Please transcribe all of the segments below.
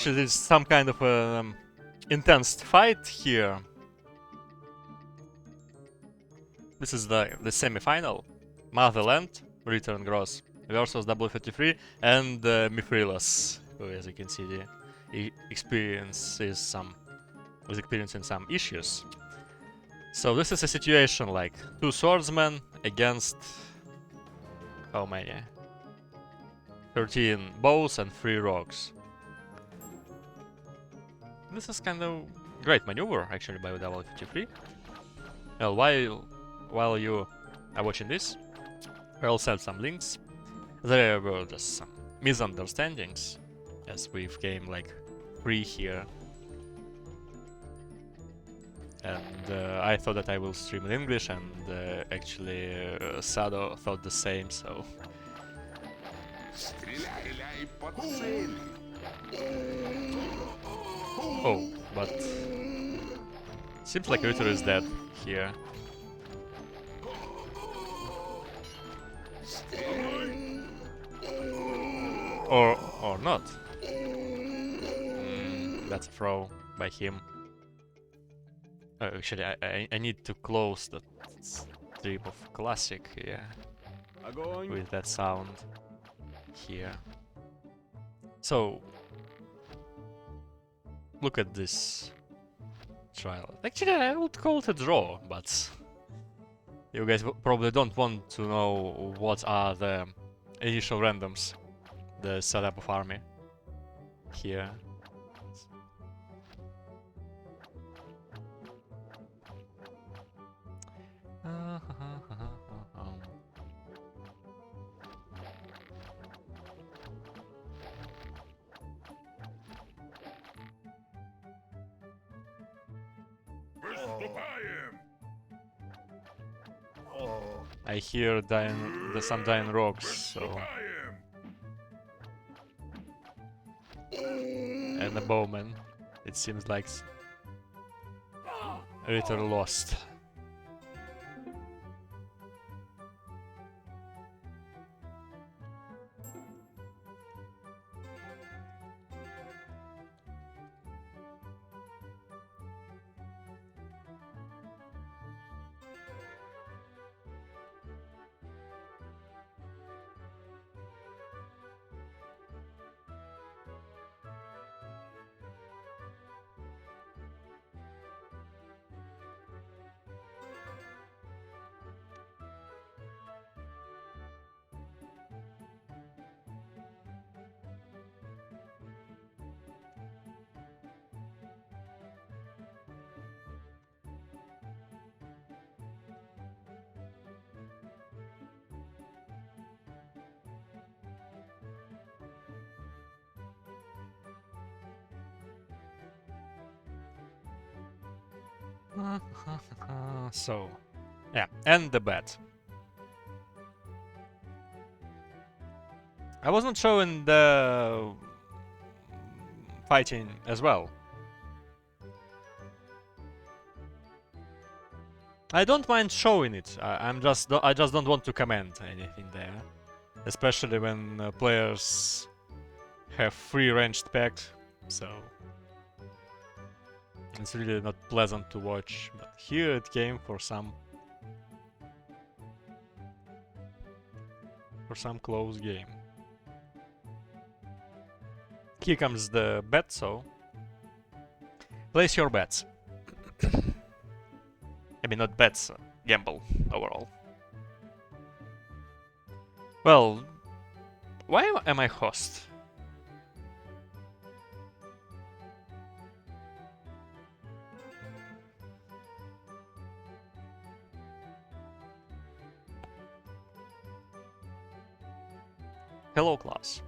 Actually, there's some kind of intense fight here. This is the semi-final. Mutterland, Ritter and Gross versus w33 and Mithrellas, who, as you can see, experiencing some issues. So this is a situation like 2 swordsmen against how many? 13 bows and 3 rogues. This is kind of great maneuver actually by w33. Well, while you are watching this, I'll send some links. There were just some misunderstandings, as we've game like 3 here. And I thought that I will stream in English, and actually Sado thought the same, so... Oh, but... seems like Ritter is dead here. Or not. That's a throw by him. Actually, I need to close the strip of classic here with that sound here. So look at this trial. Actually, I would call it a draw, but you guys probably don't want to know what are the initial randoms, the setup of army here. I hear some dying rocks, so... And a bowman. It seems like Ritter lost. So, yeah, and the bet. I wasn't showing the fighting as well. I don't mind showing it. I just don't want to comment anything there, especially when players have free ranged packs. So it's really not pleasant to watch. But here it came for some close game. Here comes the bet, so place your bets. I mean, not bets, gamble overall. Well, why am I host? Hello, class.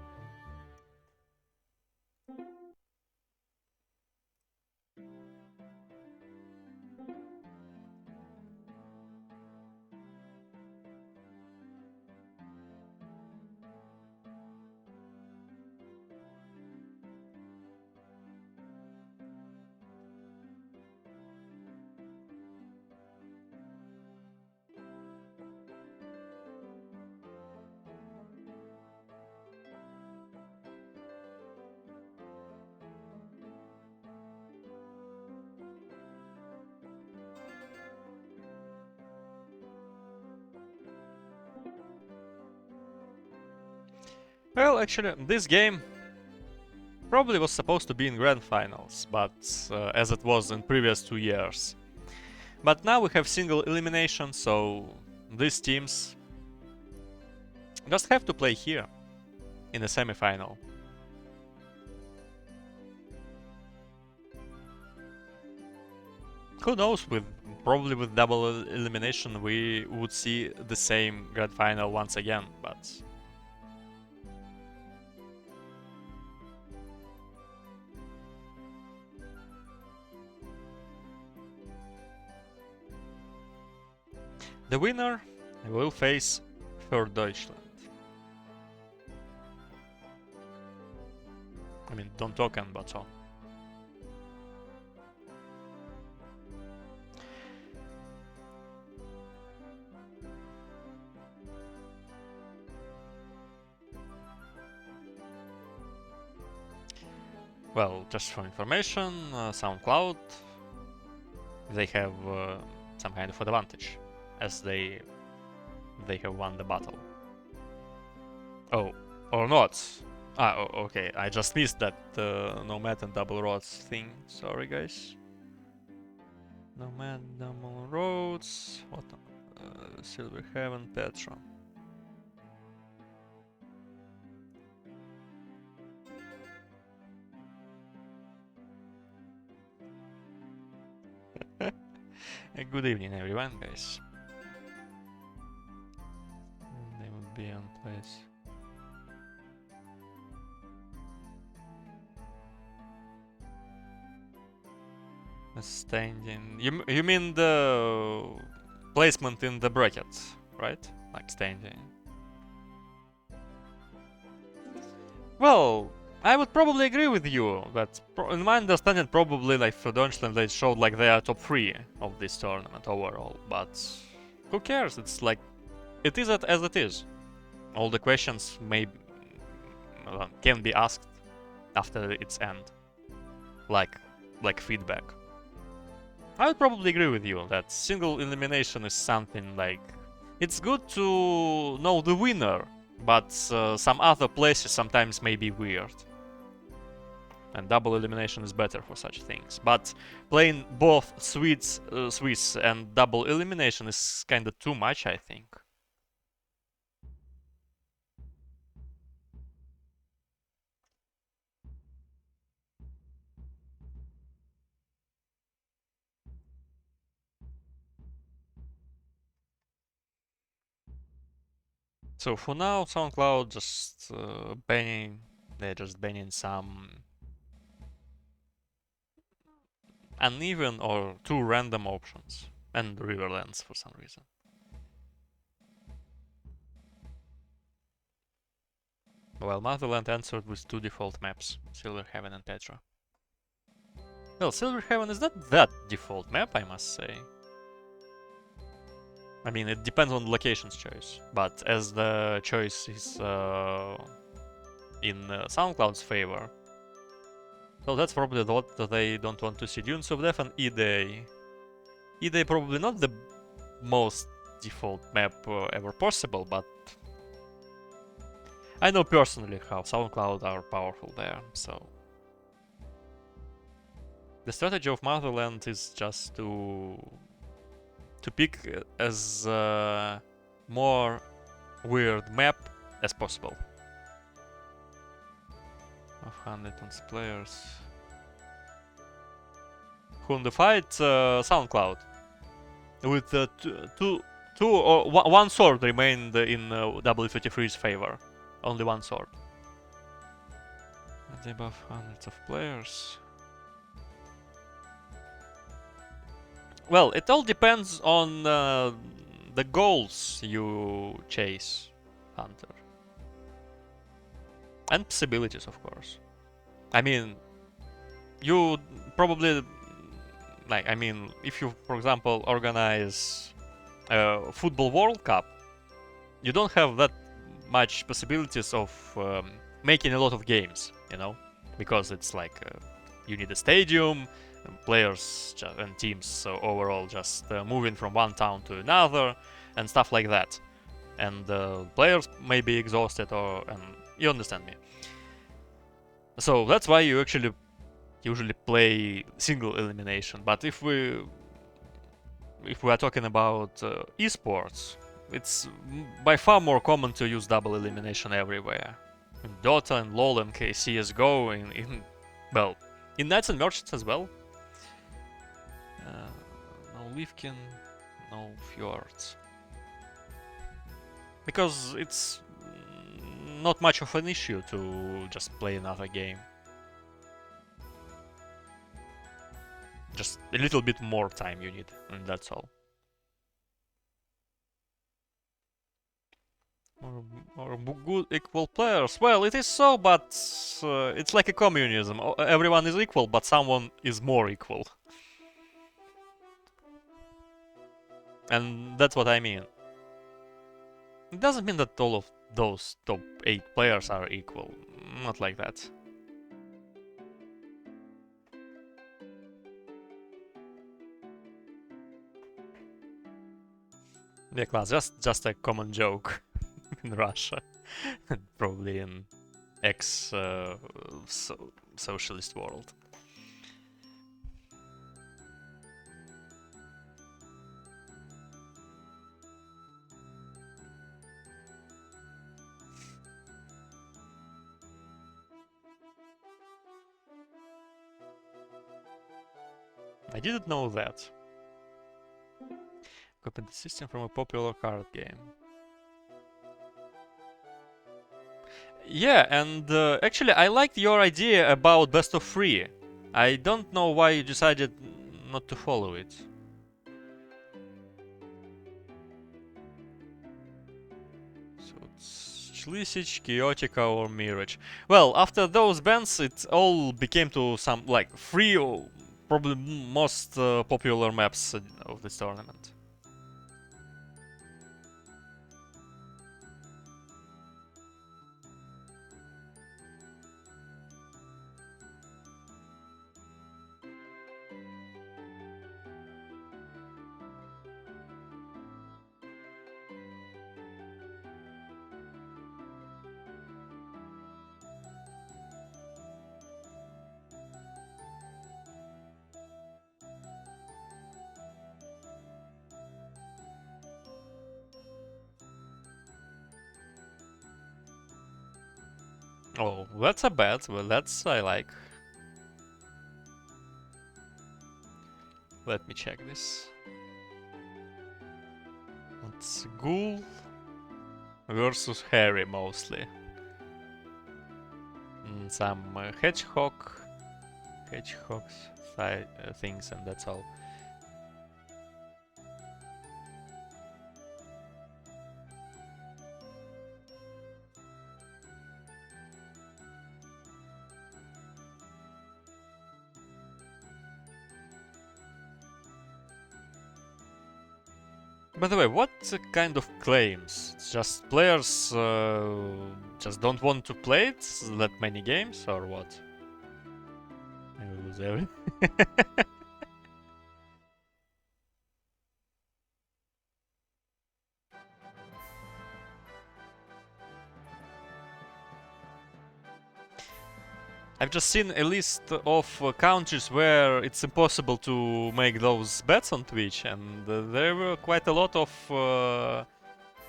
Well, actually, this game probably was supposed to be in grand finals, but as it was in previous 2 years. But now we have single elimination, so these teams just have to play here in the semi-final. Who knows, probably with double elimination we would see the same grand final once again, but... The winner will face für Deutschland. I mean, don't talk but so. Well, just for information, SoundCloud, they have some kind of advantage, as they have won the battle. Oh, or not. Ah, okay, I just missed that Nomad and Double Roads thing. Sorry, guys. Nomad, Double Roads, what? Silver Heaven, Petra. Good evening, everyone, guys. They would be on place. Standing. You mean the placement in the brackets, right? Like standing. Well, I would probably agree with you, but in my understanding, probably like for Deutschland, they showed like they are top 3 of this tournament overall. But who cares? It's like it is as it is. All the questions can be asked after its end, like feedback. I would probably agree with you that single elimination is something like it's good to know the winner, but some other places sometimes may be weird. And double elimination is better for such things. But playing both Swiss and double elimination is kinda too much, I think. So for now, SoundCloud just they're just banning some uneven or too random options and Riverlands for some reason. Well, Mutterland answered with 2 default maps, Silver Heaven and Petra. Well, Silver Heaven is not that default map, I must say. I mean, it depends on the location's choice, but as the choice is in SoundCloud's favor, so that's probably what they don't want to see. Dunes of Death and E-Day. E-Day probably not the most default map ever possible, but I know personally how SoundCloud are powerful there, so... The strategy of Motherland is just to pick as more weird map as possible. Of 100 players. Who in the fight? SoundCloud. With one sword remained in w33's favor. Only one sword. And above hundreds of players. Well, it all depends on the goals you chase, Hunter. And possibilities, of course. I mean, you probably... Like, I mean, if you, for example, organize a Football World Cup, you don't have that much possibilities of making a lot of games, you know? Because it's like, you need a stadium, players and teams so overall just moving from one town to another and stuff like that, and players may be exhausted and You understand me. So that's why you actually usually play single elimination. But if we are talking about esports, it's by far more common to use double elimination everywhere. In Dota and LoL and CSGO, well, in Knights and Merchants as well. No Leafkin, no Fjords. Because it's not much of an issue to just play another game. Just a little bit more time you need, and that's all. Or good equal players. Well, it is so, but it's like a communism. Everyone is equal, but someone is more equal. And that's what I mean. It doesn't mean that all of those top 8 players are equal. Not like that. Yeah, class, just a common joke in Russia. Probably in ex-socialist world. I didn't know that. Copied the system from a popular card game. Yeah, and actually I liked your idea about best of 3. I don't know why you decided not to follow it. So it's Chlisich, Chaotica or Mirage. Well, after those bans it all became to some like 3 or probably most popular maps of this tournament. Oh, that's a bet. Well, that's I like. Let me check this. It's Ghoul versus Harry mostly. Some hedgehogs, things, and that's all. By the way, what kind of claims? It's just players just don't want to play it that many games, or what? I will lose everything. I've just seen a list of countries where it's impossible to make those bets on Twitch, and there were quite a lot of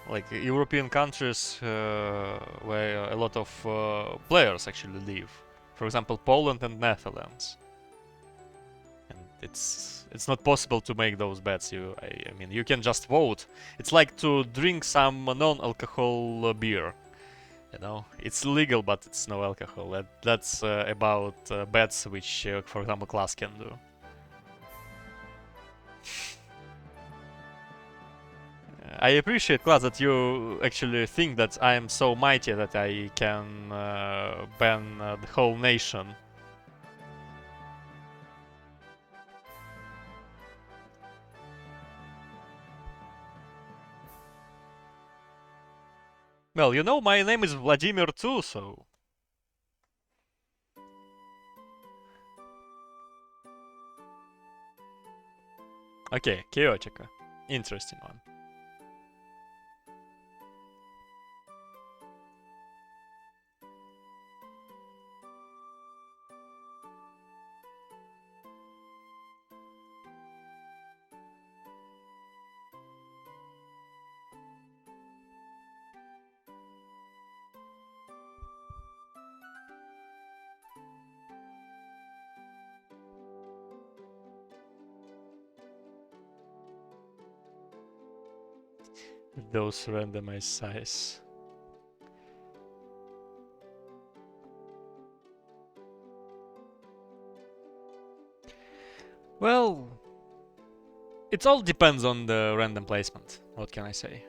like European countries where a lot of players actually live. For example, Poland and Netherlands. And it's not possible to make those bets. I mean, you can just vote. It's like to drink some non-alcohol beer. You know, it's legal, but it's no alcohol. That's about bets which, for example, class can do. I appreciate, class, that you actually think that I am so mighty that I can ban the whole nation. Well, you know, my name is Vladimir too, so... Okay, Chaotica. Interesting one. Those randomized size. Well, it all depends on the random placement. What can I say?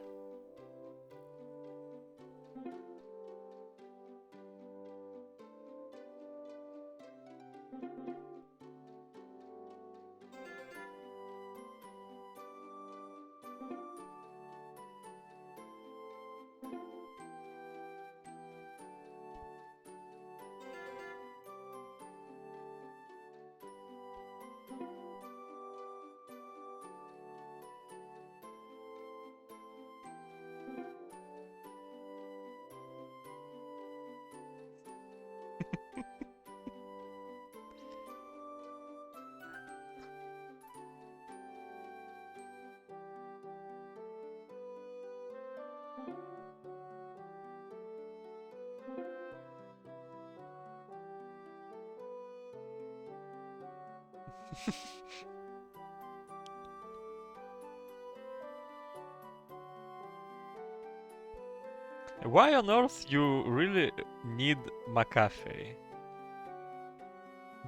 Why on earth you really need McAfee?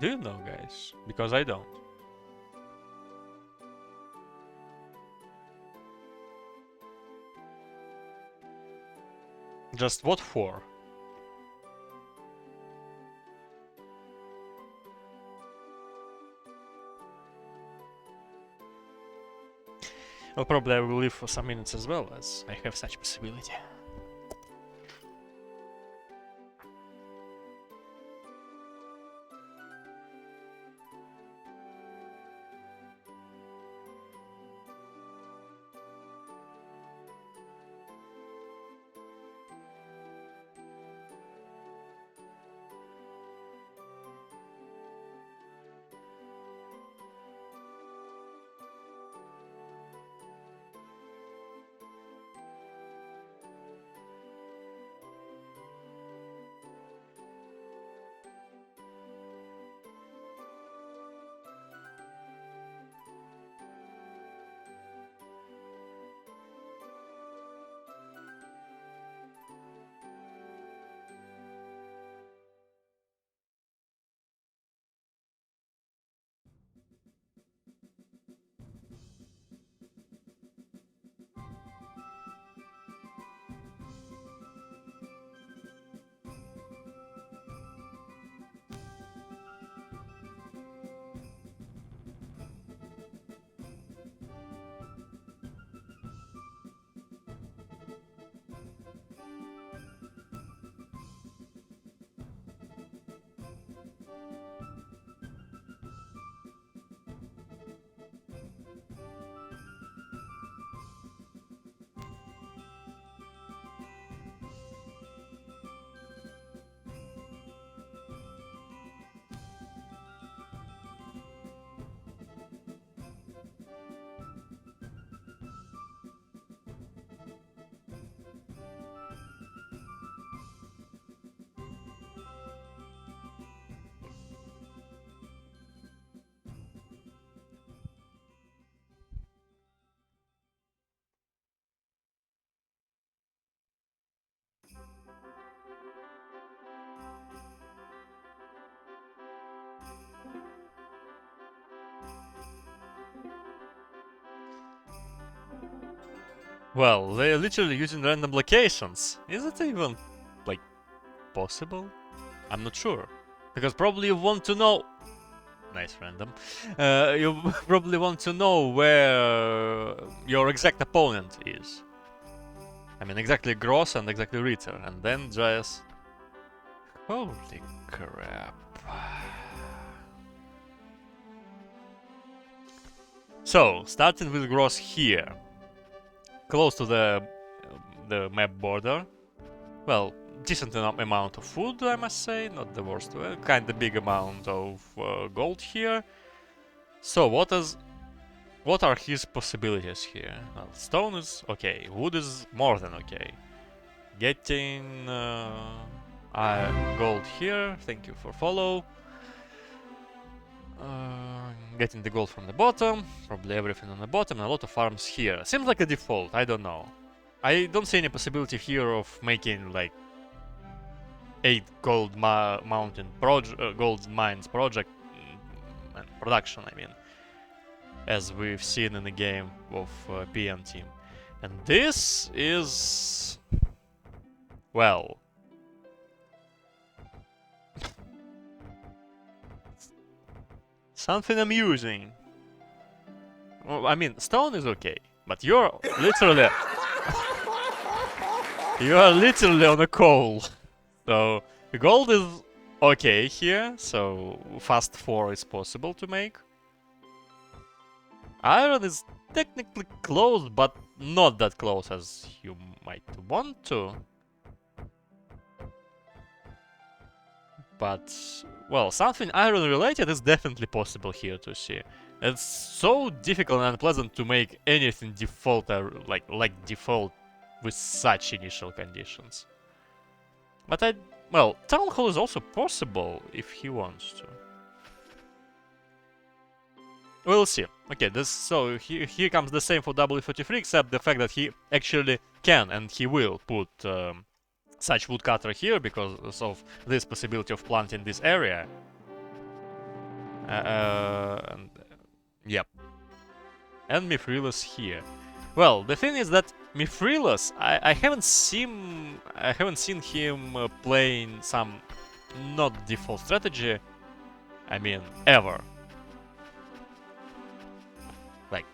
Do you know, guys? Because I don't. Just what for? Well, probably I will leave for some minutes as well, as I have such possibility. Well, they're literally using random locations. Is it even, like, possible? I'm not sure. Because probably you want to know... Nice random. You probably want to know where your exact opponent is. I mean, exactly Gross and exactly Ritter. And then just... Holy crap. So, starting with Gross here. Close to the map border. Well, decent amount of food, I must say, not the worst. Kinda big amount of gold here. So, what are his possibilities here? Well, stone is okay, wood is more than okay. Getting gold here, thank you for follow. Getting the gold from the bottom, probably everything on the bottom, and a lot of farms here. Seems like a default, I don't know. I don't see any possibility here of making like 8 gold mountain gold mines project and production, I mean, as we've seen in the game of PM team. And this is, well, something amusing. Well, I mean, stone is okay, but you're literally you are literally on a coal. So gold is okay here, so fast 4 is possible to make. Iron is technically close, but not that close as you might want to. But, well, something iron related is definitely possible here to see. It's so difficult and unpleasant to make anything default, like default with such initial conditions. But well, Town Hall is also possible if he wants to. We'll see. Okay, so here comes the same for w33, except the fact that he actually can and he will put such woodcutter here because of this possibility of planting this area. Yep. And Mithrellas here. Well, the thing is that Mithrellas, I haven't seen him playing some not default strategy. I mean, ever. Like,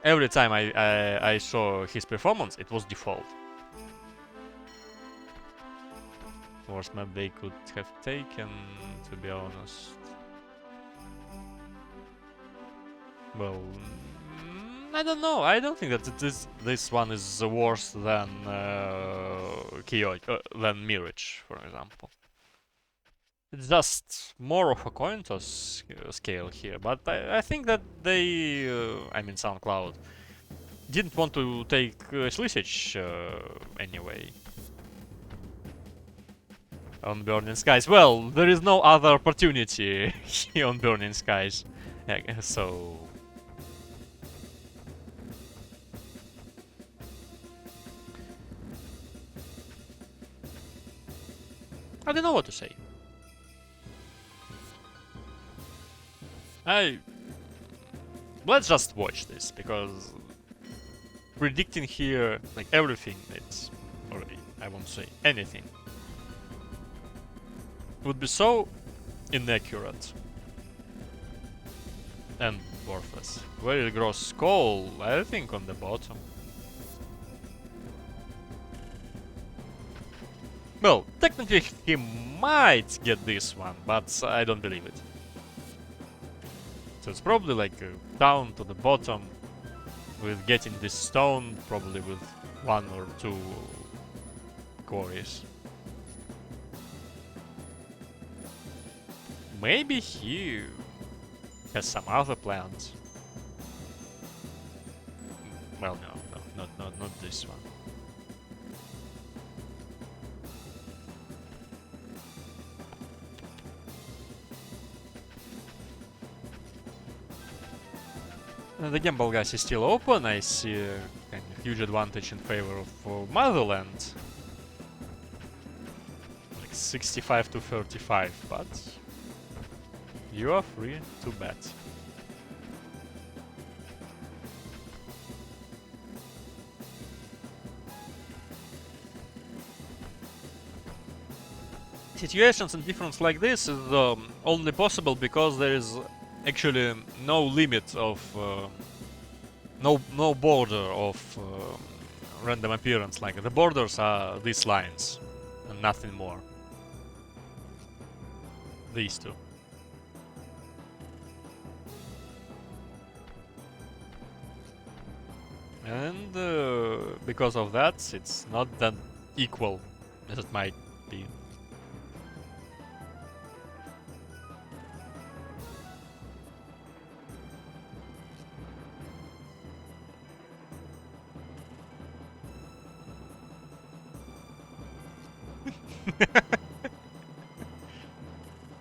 every time I saw his performance, it was default. Worst map they could have taken, to be honest. Well, I don't know. I don't think that this one is worse than than Mirage, for example. It's just more of a coin toss scale here, but I think that they, I mean SoundCloud, didn't want to take Slisich anyway. On Burning Skies. Well, there is no other opportunity on Burning Skies, so... I don't know what to say. Let's just watch this, because predicting here, like everything, it's already, I won't say anything, would be so inaccurate and worthless. Very gross skull, I think, on the bottom. Well, technically he might get this one, but I don't believe it. So it's probably like down to the bottom with getting this stone, probably with 1 or 2 quarries. Maybe he has some other plans. Well, no, not this one. The gamble guys is still open. I see a kind of huge advantage in favor of Mutterland. Like 65 to 35, but you are free to bet. Situations and difference like this is only possible because there is actually no limit of no border of random appearance. Like the borders are these lines and nothing more. These two. And because of that, it's not that equal as it might be.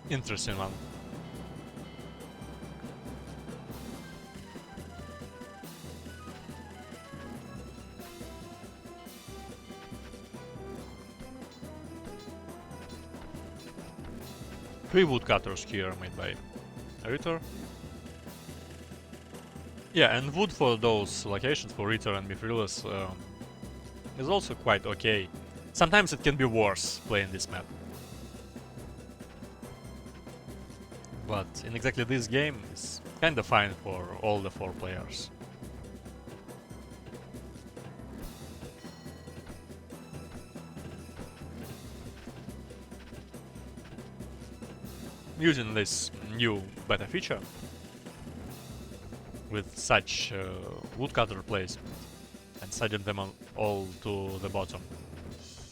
Interesting one. 3 woodcutters here made by Ritter. Yeah, and wood for those locations, for Ritter and Mithrellas, is also quite okay. Sometimes it can be worse playing this map. But in exactly this game, it's kinda fine for all the 4 players. Using this new beta feature with such woodcutter placement and sending them all to the bottom.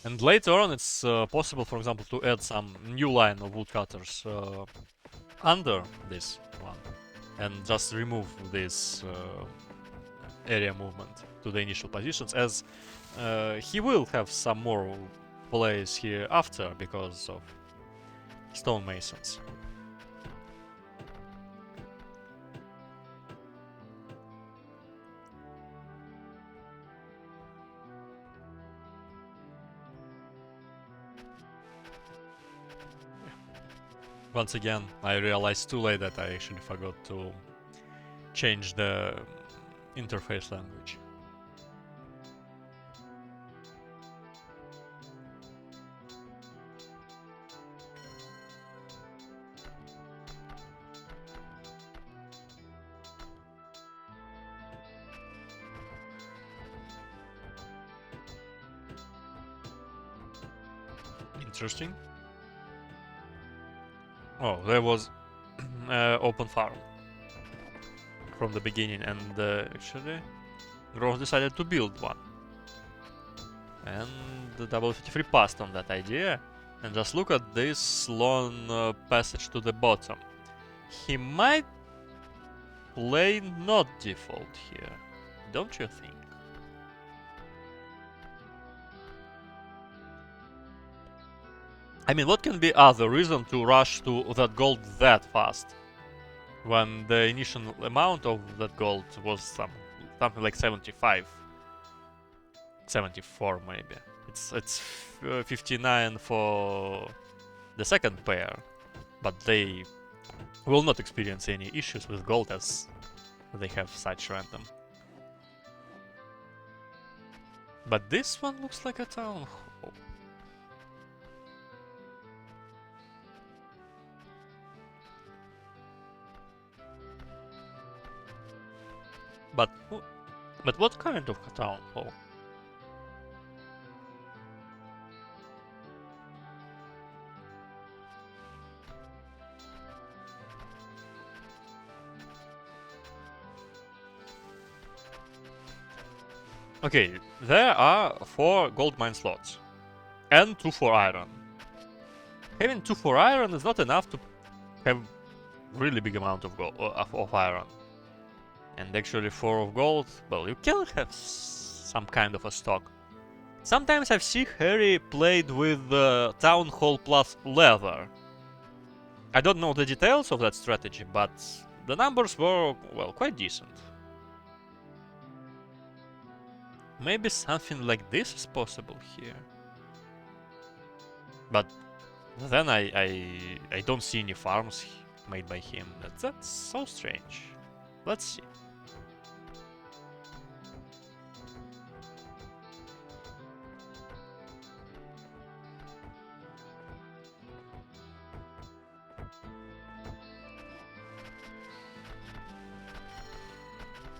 And later on it's possible, for example, to add some new line of woodcutters under this one and just remove this area movement to the initial positions, as he will have some more plays here after because of stonemasons. Once again, I realized too late that I actually forgot to change the interface language. Interesting. Oh, there was open farm from the beginning, and actually Gross decided to build one. And the w33 passed on that idea. And just look at this long passage to the bottom. He might play not default here, don't you think? I mean, what can be other reason to rush to that gold that fast? When the initial amount of that gold was something like 75. 74 maybe. It's 59 for the second pair, but they will not experience any issues with gold as they have such random. But this one looks like a town hall. But what kind of town hall? Okay, there are 4 gold mine slots and 2 for iron. Having 2 for iron is not enough to have really big amount of gold of iron. And actually 4 of gold, well, you can have some kind of a stock. Sometimes I've seen Harry played with town hall plus leather. I don't know the details of that strategy, but the numbers were, well, quite decent. Maybe something like this is possible here. But then I don't see any farms made by him. That's so strange. Let's see.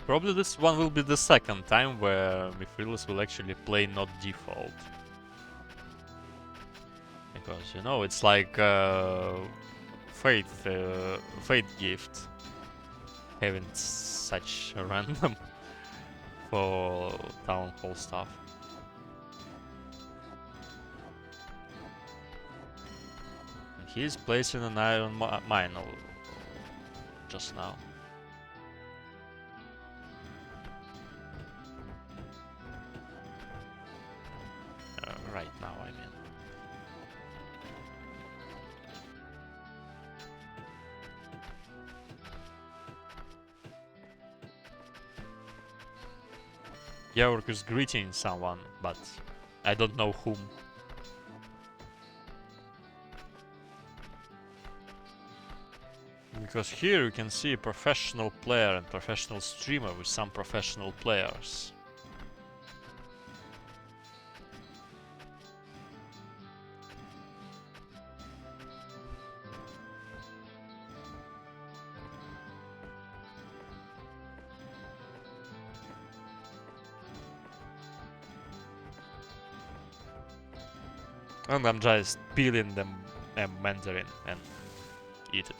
Probably this one will be the second time where Mithrellas will actually play not default. Because, you know, it's like fate gift. Having such a random for town hall stuff. And he's placing an iron mine just now. Right now, I mean. Georg is greeting someone, but I don't know whom. Because here you can see a professional player and professional streamer with some professional players. And I'm just peeling them mandarin and eat it.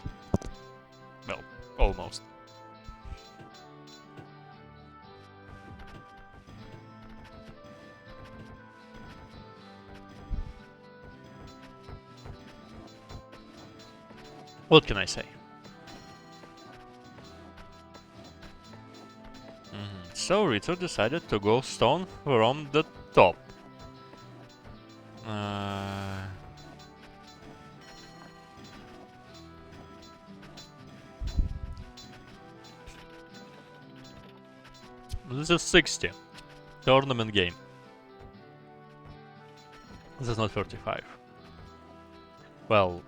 Well, almost. What can I say? So Ritter decided to go stone from the top. This is 60 tournament game. This is not 35. Well,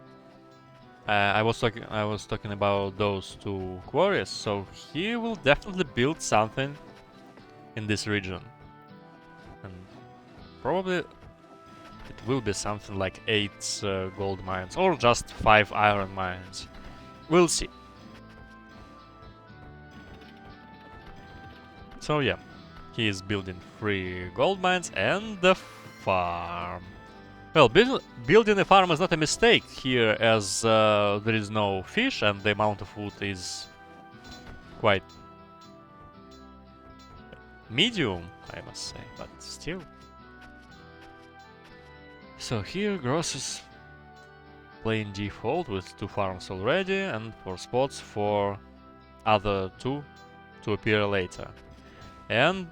I was talking about those two quarries. So he will definitely build something in this region, and probably it will be something like 8 gold mines or just 5 iron mines. We'll see. So yeah, he is building 3 gold mines and the farm. Well, building a farm is not a mistake here, as there is no fish and the amount of food is quite medium, I must say, but still. So here Gross is playing default with 2 farms already and 4 spots for other 2 to appear later. And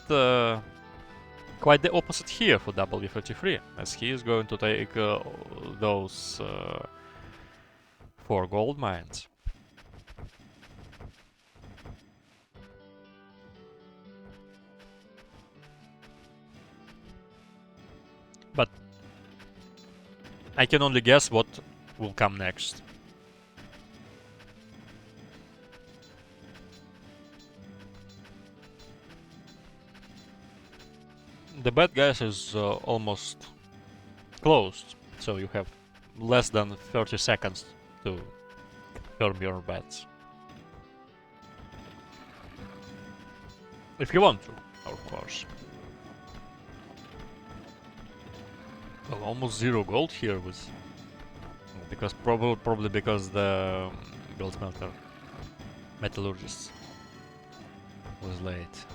quite the opposite here for w33, as he is going to take those 4 gold mines. But I can only guess what will come next. The bad guys is almost closed, so you have less than 30 seconds to firm your bets. If you want to, of course. Well, almost 0 gold here with... because probably because the gold smelter metallurgist was late.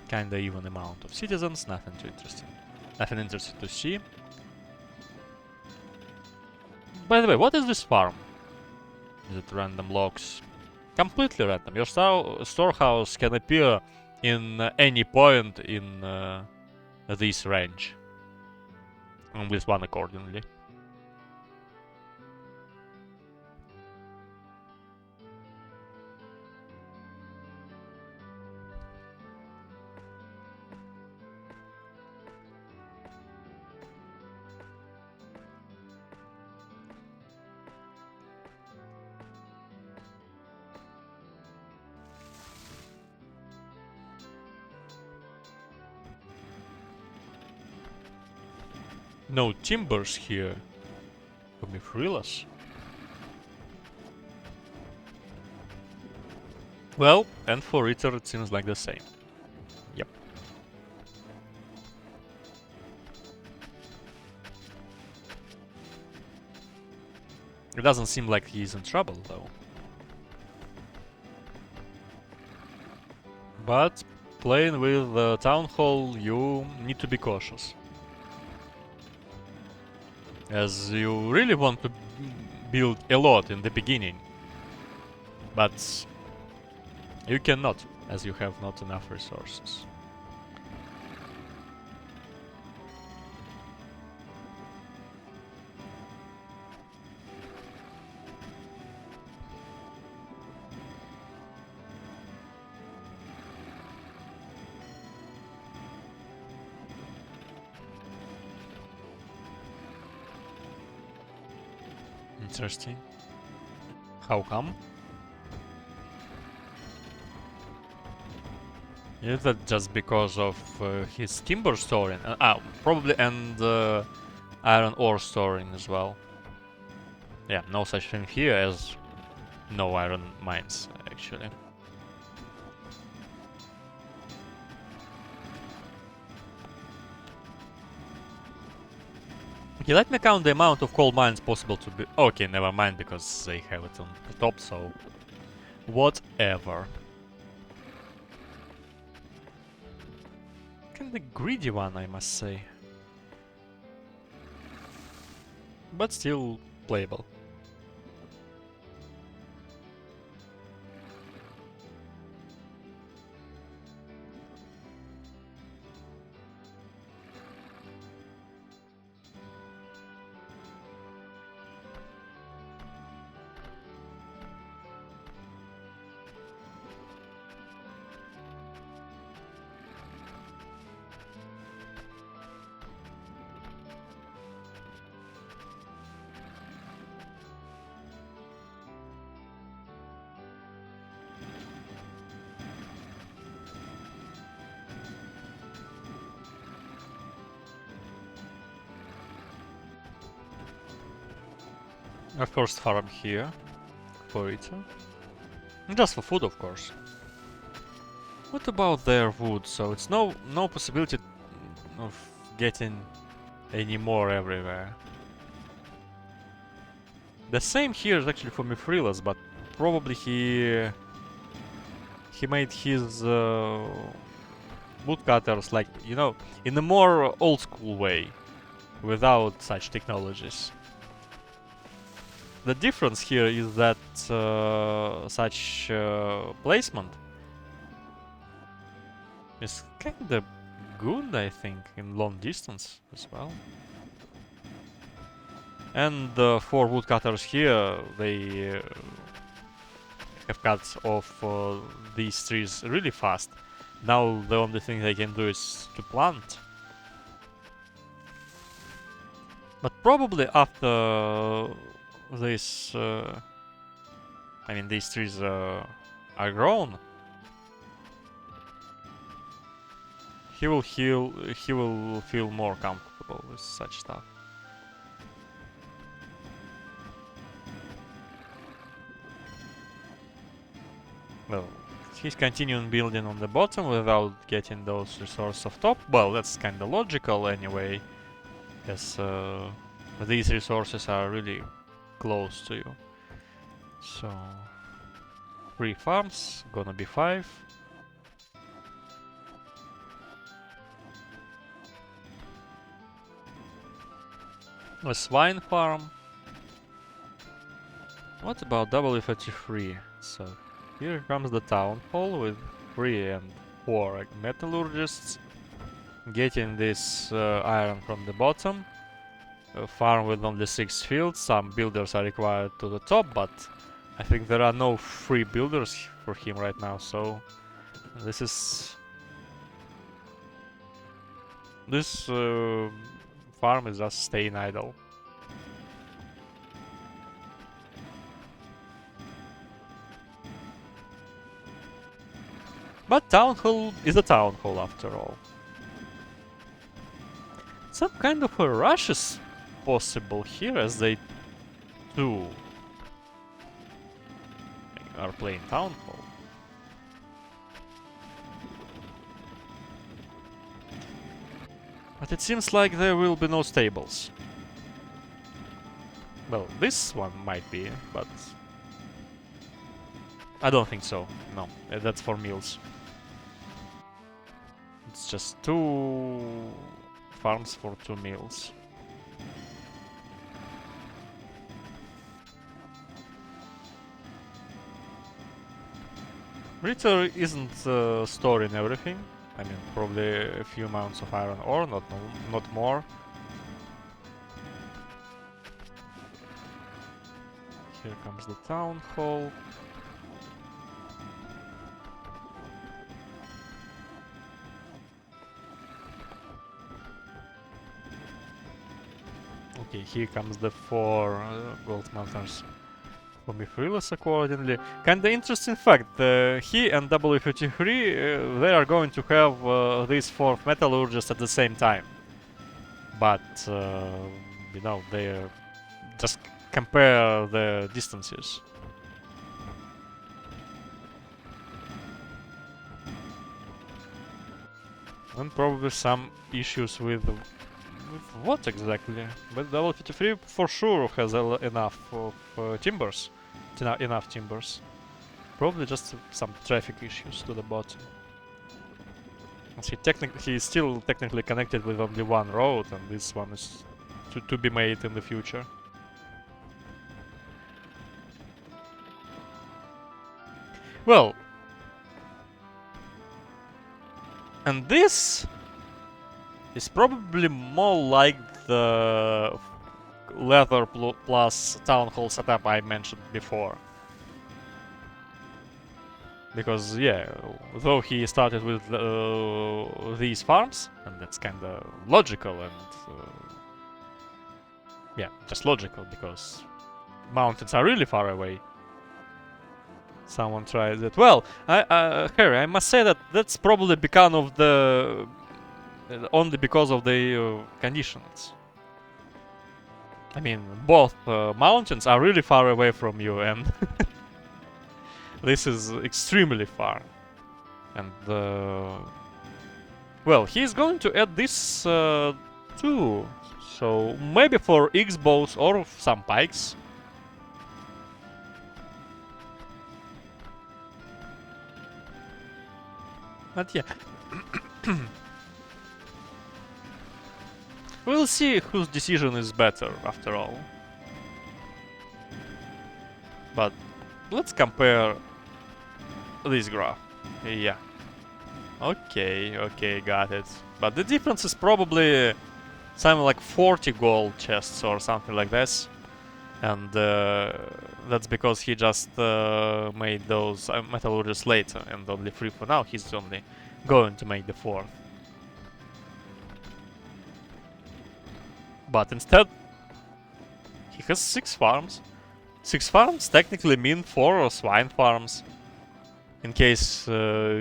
Kinda even amount of citizens, nothing too interesting. Nothing interesting to see. By the way, what is this farm? Is it random logs? Completely random. Your storehouse can appear in any point in this range. And with one accordingly. No timbers here for Mithrellas. Well, and for Ritter it seems like the same. Yep. It doesn't seem like he's in trouble though. But playing with the Town Hall, you need to be cautious. As you really want to build a lot in the beginning. But you cannot, as you have not enough resources. Interesting. How come? Is that just because of his timber storing? Probably, and iron ore storing as well. Yeah, no such thing here as no iron mines, actually. Okay, let me count the amount of coal mines possible to be... Okay, never mind, because they have it on the top, so... Whatever. Kinda greedy one, I must say. But still playable. A first farm here for Ritter. Just for food, of course. What about their wood? So it's no possibility of getting any more everywhere. The same here is actually for Mithrellas, but probably he made his woodcutters like, you know, in a more old school way, without such technologies. The difference here is that such placement is kinda good, I think, in long distance as well. And for woodcutters here, they have cut off these trees really fast. Now the only thing they can do is to plant. But probably after this, I mean, these trees are grown, he will feel more comfortable with such stuff. Well, he's continuing building on the bottom without getting those resources off top. Well, that's kinda logical anyway, as these resources are really close to you. So, 3 farms, gonna be 5. A swine farm. What about w33? So, here comes the town hall with 3 and 4 metallurgists getting this iron from the bottom. A farm with only 6 fields. Some builders are required to the top, but I think there are no free builders for him right now, so this is... This farm is just staying idle. But town hall is a town hall after all. Some kind of a rush is possible here, as they too are playing town hall. But it seems like there will be no stables. Well, this one might be, but I don't think so. No, that's for meals. It's just 2 farms for 2 meals. Ritter isn't storing everything. I mean, probably a few amounts of iron ore, not more. Here comes the town hall. Okay, here comes the 4 gold smelters. for Mithrellas accordingly. Kinda interesting fact, he and w33, they are going to have these 4th metallurgists at the same time. But, you know, they just compare the distances. And probably some issues with what exactly? But w33 for sure has enough of timbers. Enough timbers. Probably just some traffic issues to the bottom. He is still technically connected with only one road, and this one is to be made in the future. Well, and this is probably more like the leather plus town hall setup I mentioned before. Because, yeah, though he started with these farms, and that's kinda logical and... yeah, just logical, because mountains are really far away. Someone tried it. Well, Harry, I must say that that's probably because of the... only because of the conditions. I mean, both mountains are really far away from you, and this is extremely far. And well, he's going to add this too. So maybe for X-bows or some pikes. But yeah. We'll see whose decision is better, after all. But let's compare this graph. Yeah. Okay, got it. But the difference is probably something like 40 gold chests or something like this. And that's because he just made those metallurgists later and only 3 for now. He's only going to make the 4th. But instead, he has 6 farms. 6 farms technically mean 4 swine farms. In case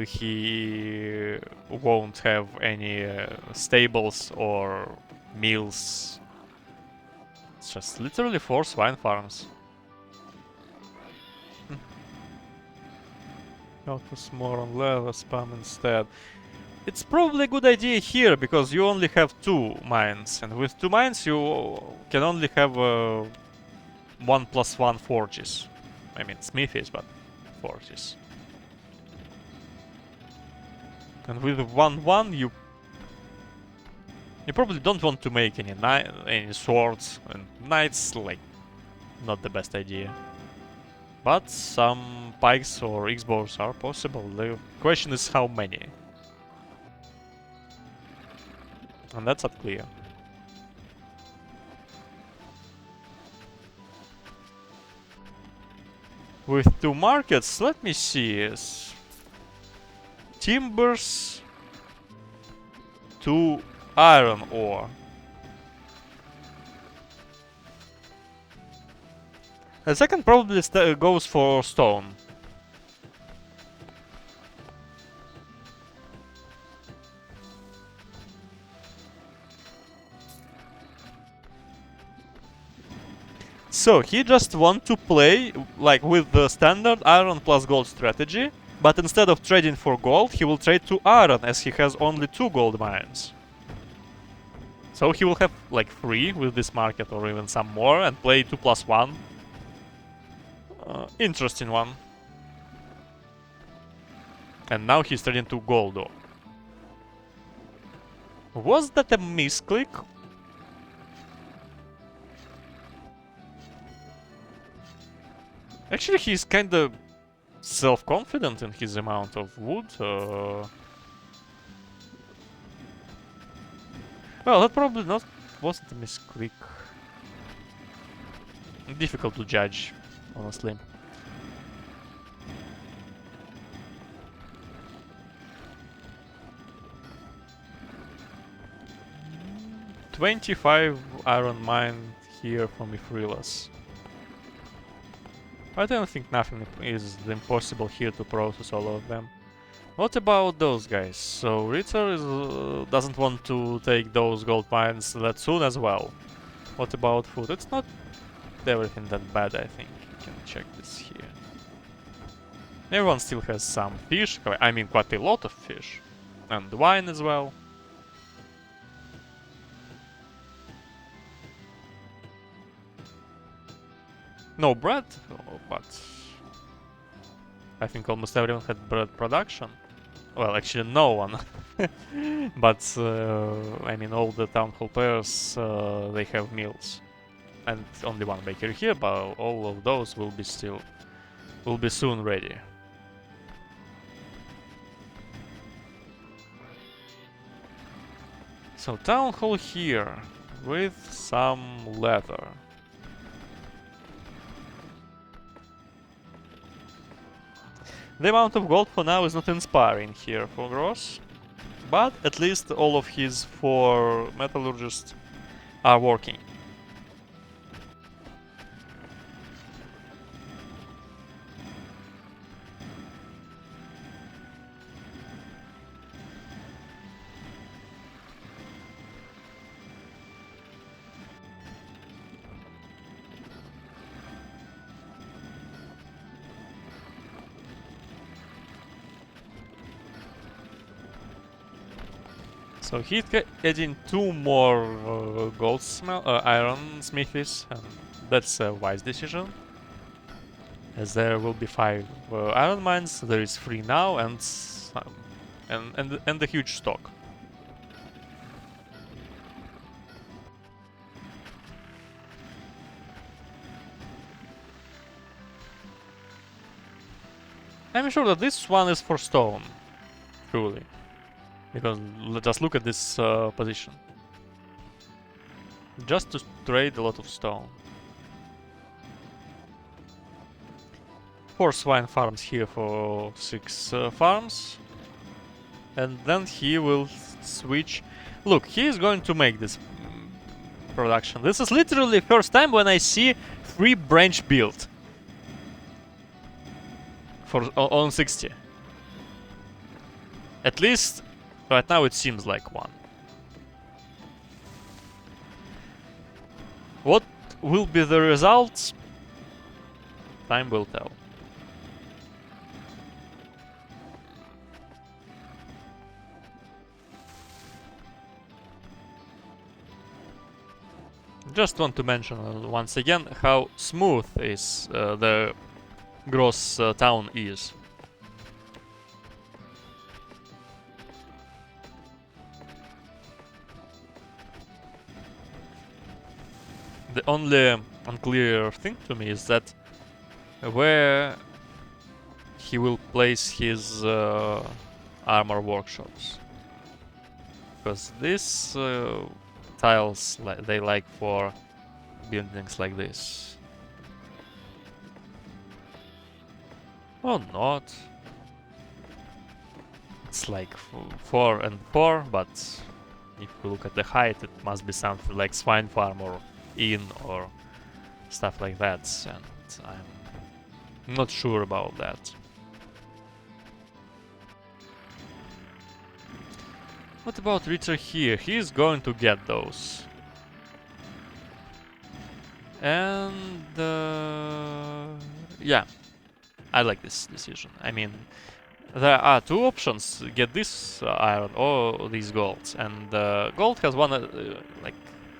he won't have any stables or mills. It's just literally 4 swine farms. Focus more on leather spam instead. It's probably a good idea here, because you only have 2 mines, and with 2 mines you can only have 1+1 forges. I mean smithies, but forges. And with 1-1 you probably don't want to make any swords, and knights, like, not the best idea. But some pikes or X-bows are possible. The question is how many. And that's not clear. With 2 markets, let me see. Timbers to iron ore. The second probably goes for stone. So he just want to play like with the standard iron plus gold strategy, but instead of trading for gold, he will trade to iron, as he has only 2 gold mines. So he will have like 3 with this market, or even some more, and play 2+1. Interesting one. And now he's trading to gold ore. Was that a misclick? Actually, he's kinda self-confident in his amount of wood. Well, that probably wasn't a misclick. Difficult to judge, honestly. $25 iron mine here from Mithrellas. I don't think nothing is impossible here to process all of them. What about those guys? So Ritter doesn't want to take those gold mines that soon as well. What about food? It's not everything that bad, I think. You can check this here. Everyone still has some fish, I mean quite a lot of fish. And wine as well. No bread, but I think almost everyone had bread production. Well, actually no one. But, I mean, all the town hall players, they have meals. And only one bakery here, but all of those will be soon ready. So, town hall here, with some leather. The amount of gold for now is not inspiring here for Gross, but at least all of his 4 metallurgists are working. So he's adding 2 more iron smithies, and that's a wise decision. As there will be 5 iron mines, there is 3 now, and a huge stock. I'm sure that this one is for stone, truly. Because just look at this position. Just to trade a lot of stone. 4 swine farms here for 6 farms. And then he will switch. Look, he is going to make this production. This is literally first time when I see 3 branch build. On 60. At least right now it seems like 1. What will be the results? Time will tell. Just want to mention once again how smooth is the Gross town is. The only unclear thing to me is that where he will place his armor workshops. Because these tiles, they like for buildings like this. Or not. It's like 4 and 4, but if you look at the height, it must be something like swine farm or inn or stuff like that, and I'm not sure about that. What about Ritter here? He's going to get those. And yeah, I like this decision. I mean, there are 2 options: get this iron or these golds, and gold has one like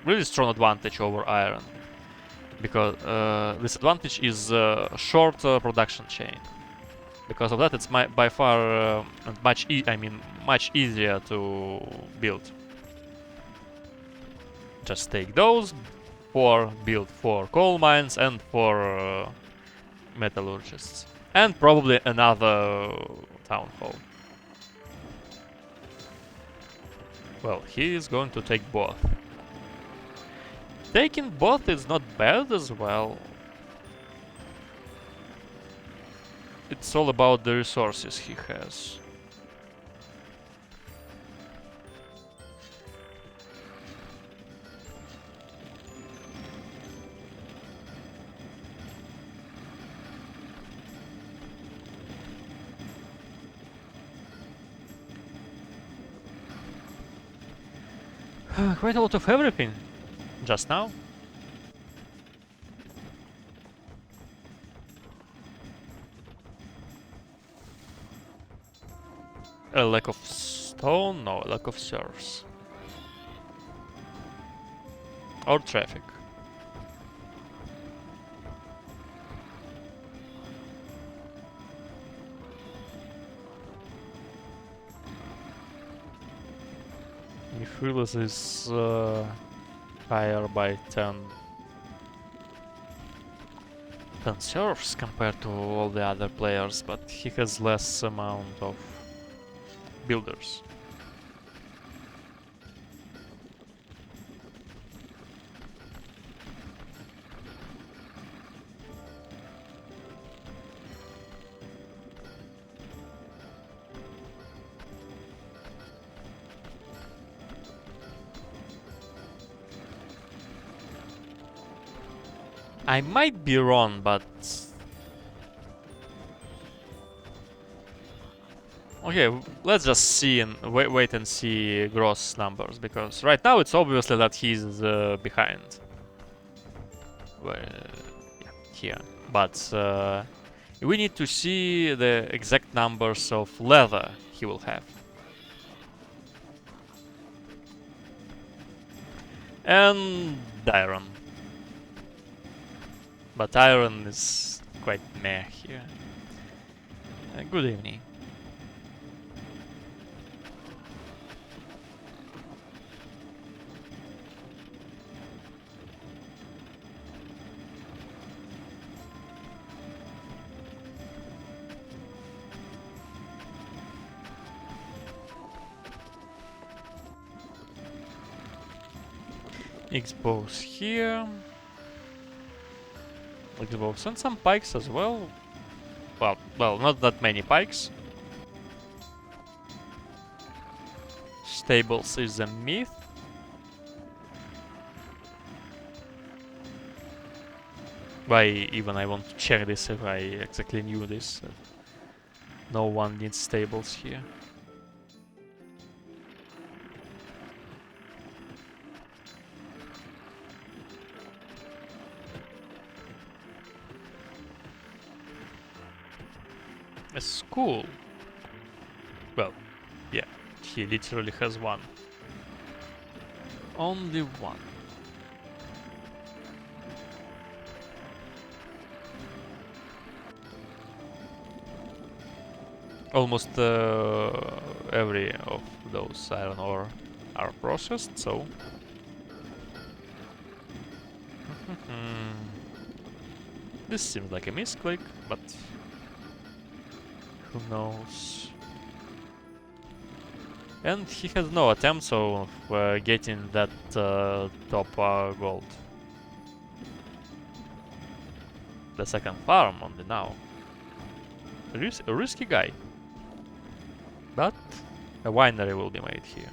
really strong advantage over iron, because this advantage is short production chain. Because of that, it's by far much easier to build. Just take those, build 4 coal mines and 4 metallurgists, and probably another town hall. Well, he is going to take both. Taking both is not bad as well. It's all about the resources he has. Quite a lot of everything just now. A lack of stone? No, a lack of serfs. Or traffic. Mithrellas is higher by 10 serfs compared to all the other players, but he has less amount of builders. I might be wrong, but... Okay, let's just see and wait and see gross numbers, because right now it's obviously that he's behind. Well, yeah, here. But we need to see the exact numbers of leather he will have. And iron. But iron is quite meh here. Good evening. X-bows here. X-bows and some pikes as well. Well, not that many pikes. Stables is a myth. Why even I want to check this if I exactly knew this. No one needs stables here. A school. Well, yeah, he literally has one. Only one. Almost every of those iron ore are processed, so... This seems like a misclick, but... who knows? And he has no attempts of getting that top gold. The second farm only now. A risky guy. But a winery will be made here.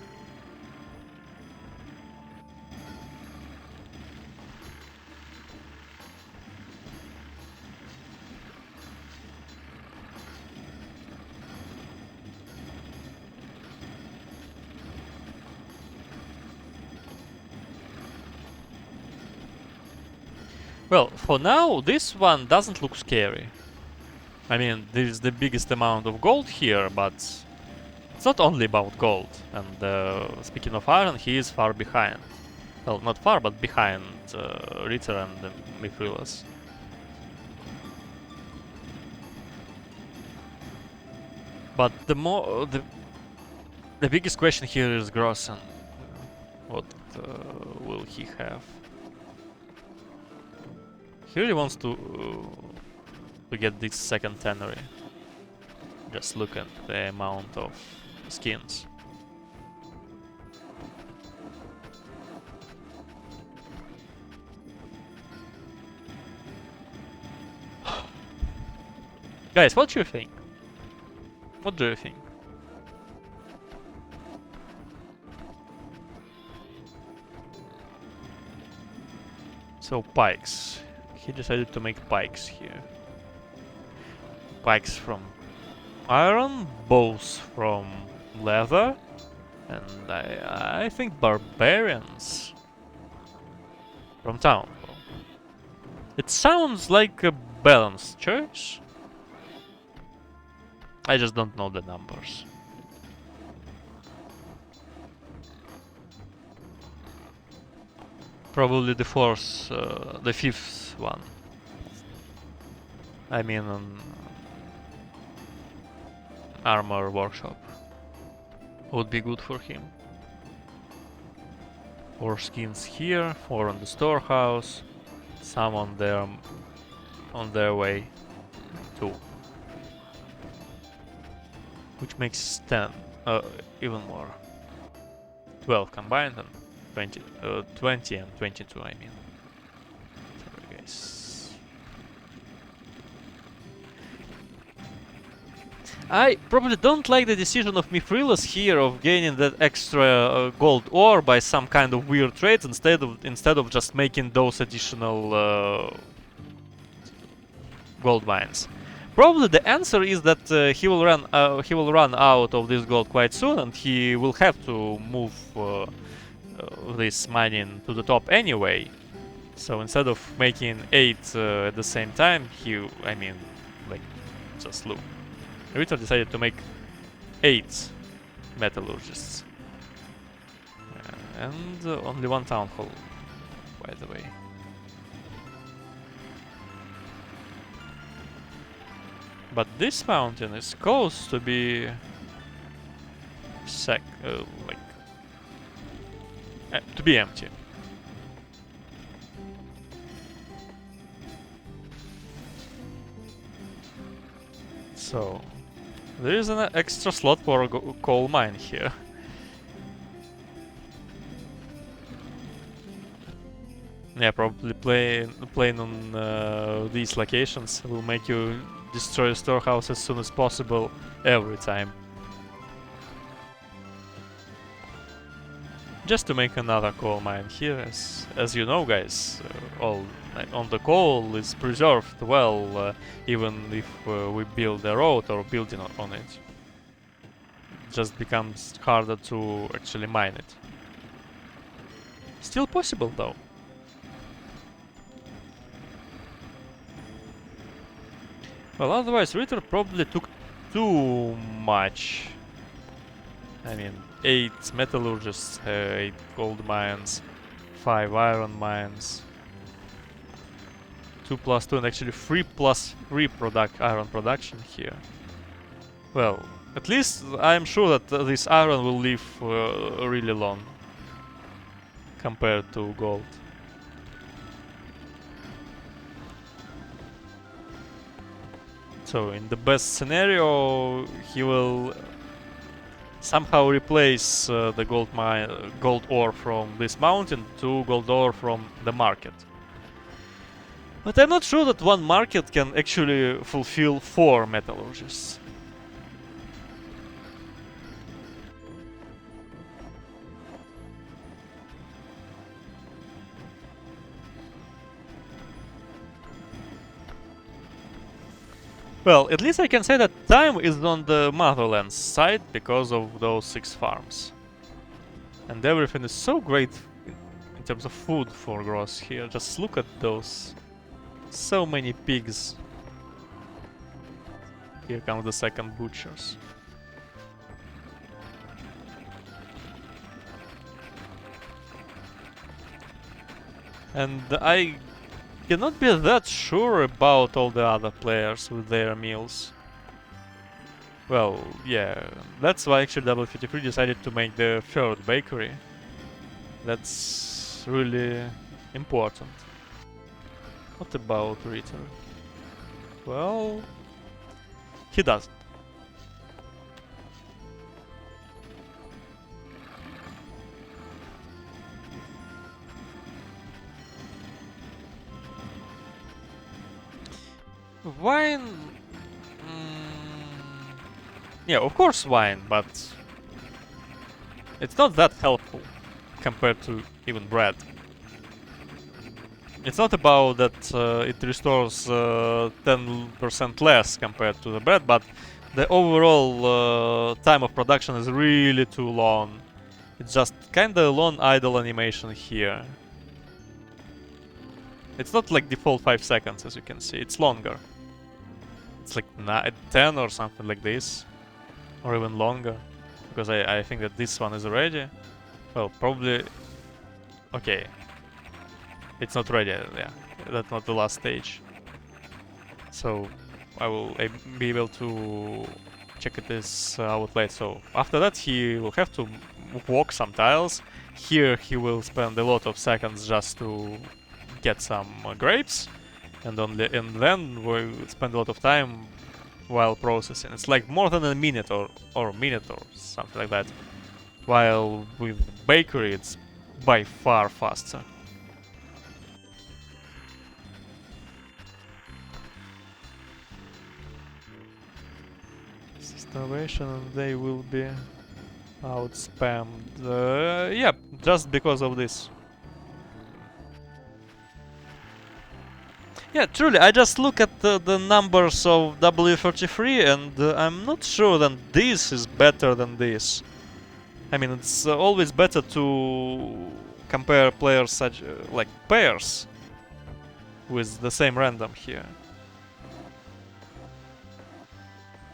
Well, for now, this one doesn't look scary. I mean, there is the biggest amount of gold here, but it's not only about gold. And speaking of iron, he is far behind. Well, not far, but behind Ritter and Mithrellas. But the biggest question here is Grossen. What will he have? He really wants to get this second tannery. Just look at the amount of skins. Guys, what do you think? What do you think? So pikes. He decided to make pikes here. Pikes from iron, bows from leather, And I think barbarians from town. It sounds like a balanced choice. I just don't know the numbers. Probably the fourth, the fifth one. I mean, armor workshop would be good for him. 4 skins here, 4 on the storehouse, some on their way too, which makes 10, even more. 12 combined and 20 and 22. I mean, sorry guys. I probably don't like the decision of Mithrellas here of gaining that extra gold ore by some kind of weird trades instead of just making those additional gold mines. Probably the answer is that he will run out of this gold quite soon, and he will have to move this mining to the top anyway. So instead of making 8 at the same time, just look. Ritter decided to make 8 metallurgists. And only 1 town hall, by the way. But this mountain is supposed to be to be empty. So there is an extra slot for a coal mine here. Yeah, probably playing on these locations will make you destroy a storehouse as soon as possible every time. Just to make another coal mine here, as you know guys, all on the coal is preserved well, even if we build a road or building on it. It just becomes harder to actually mine it. Still possible though. Well, otherwise Ritter probably took too much. I mean, 8 metallurgists, 8 gold mines, 5 iron mines, 2 plus 2, and actually 3 plus 3 iron production here. Well, at least I'm sure that this iron will live really long compared to gold. So in the best scenario, he will somehow replace the gold ore from this mountain to gold ore from the market. But I'm not sure that one market can actually fulfill 4 metallurgists. Well, at least I can say that time is on the Mutterland side because of those 6 farms. And everything is so great in terms of food for growth here. Just look at those. So many pigs. Here come the second butchers. And I cannot be that sure about all the other players with their meals. Well, yeah, that's why actually w33 decided to make the third bakery. That's really important. What about Ritter? Well, he doesn't. Wine... yeah, of course wine, but it's not that helpful compared to even bread. It's not about that it restores 10% less compared to the bread, but the overall time of production is really too long It's just kinda long idle animation here. It's not like default 5 seconds, as you can see. It's longer. It's like 10 or something like this. Or even longer. Because I think that this one is ready. Well, probably... Okay. It's not ready, yeah. That's not the last stage. So I will be able to check this out later. So after that he will have to walk some tiles. Here he will spend a lot of seconds just to get some grapes. And then we'll spend a lot of time while processing. It's like more than a minute or minute or something like that. While with bakery it's by far faster. Starvation and they will be out spammed. Yeah, just because of this. Yeah, truly, I just look at the numbers of W33 and I'm not sure that this is better than this. I mean, it's always better to compare players such like pairs with the same random here.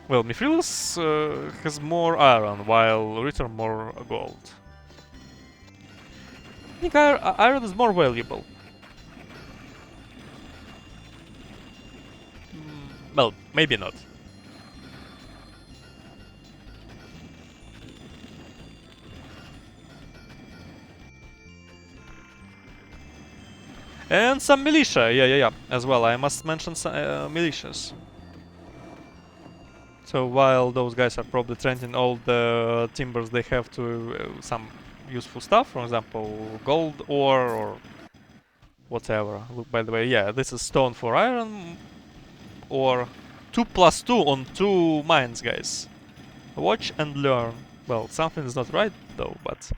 Well, Mithrellas has more iron, while Ritter more gold. I think iron is more valuable. Well, maybe not. And some militia, yeah, as well. I must mention some militias. So while those guys are probably trading all the timbers they have to some useful stuff, for example, gold ore or whatever. Look, by the way, yeah, this is stone for iron or 2+2 on 2 mines, guys. Watch and learn. Well, something is not right though, but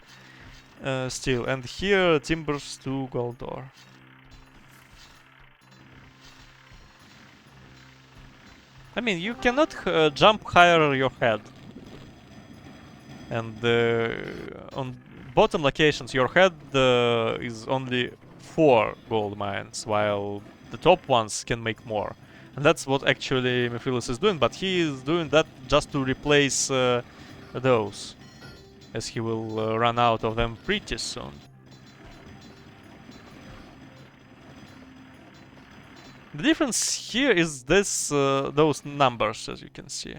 still. And here timbers to gold ore. I mean, you cannot jump higher your head. And on bottom locations, your head is only 4 gold mines, while the top ones can make more. And that's what actually Mithrellas is doing, but he is doing that just to replace those, as he will run out of them pretty soon. The difference here is this, those numbers, as you can see.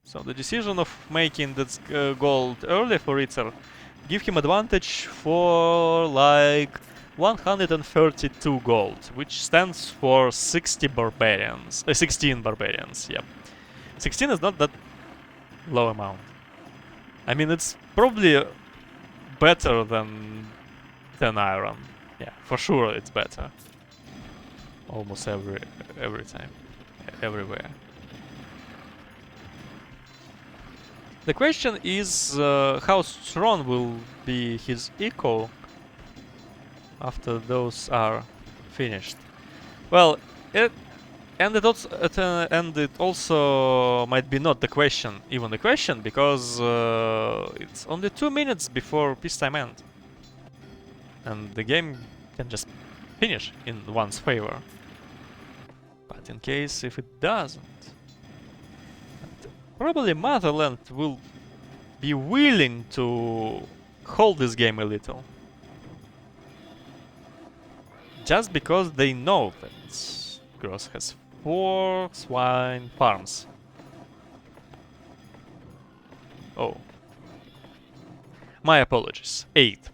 So the decision of making that gold early for Ritter give him advantage for like 132 gold, which stands for 60 barbarians, 16 barbarians, yep. 16 is not that low amount. I mean, it's probably better than 10 iron. Yeah, for sure it's better. Almost every time, everywhere. The question is how strong will be his eco after those are finished. Well, it also might be not the question, even the question, because it's only 2 minutes before peacetime end, and the game can just finish in one's favor. But in case if it doesn't, probably Mutterland will be willing to hold this game a little. Just because they know that Gross has 4 swine farms. Oh. My apologies. 8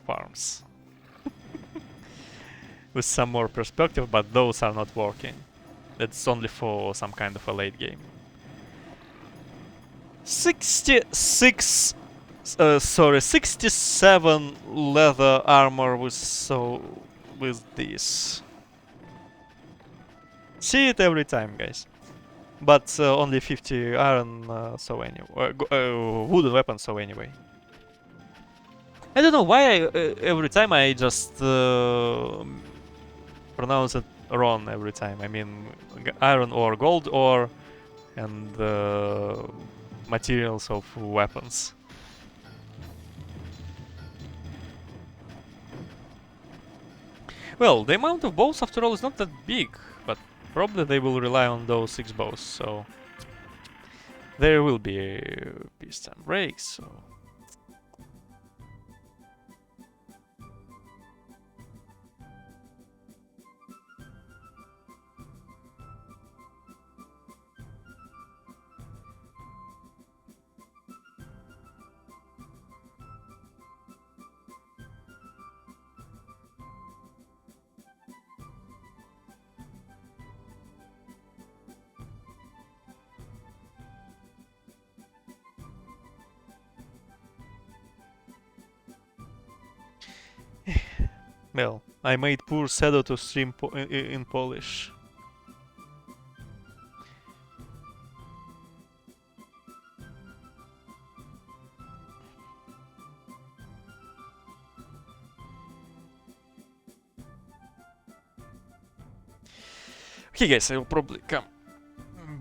farms. With some more perspective, but those are not working. That's only for some kind of a late game. 67 leather armor with this. See it every time, guys. But only 50 iron, so anyway, wooden weapons, so anyway. I don't know why every time I just pronounce it wrong every time. I mean, iron ore, gold ore, and materials of weapons. Well, the amount of bows after all is not that big, but probably they will rely on those 6 bows, so there will be some breaks, so well, I made poor Sedo to stream in Polish. Okay guys, I will probably come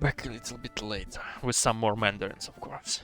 back a little bit later with some more mandarins, of course.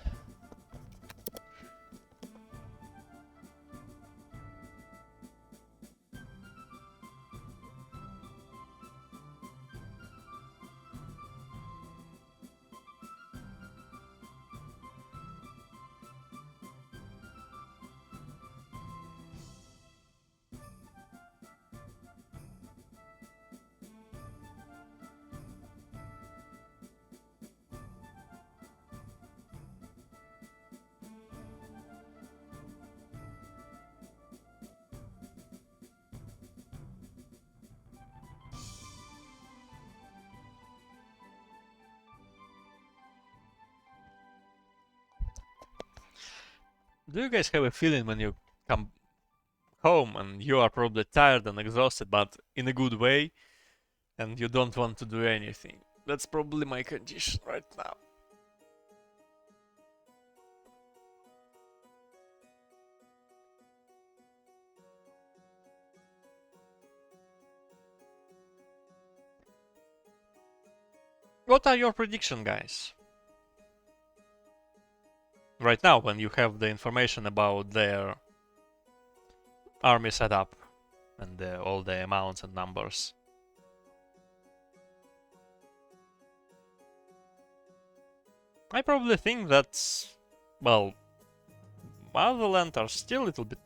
Do you guys have a feeling when you come home and you are probably tired and exhausted, but in a good way, and you don't want to do anything? That's probably my condition right now. What are your predictions, guys? Right now, when you have the information about their army setup and all the amounts and numbers. I probably think that, well, Mutterland are still a little bit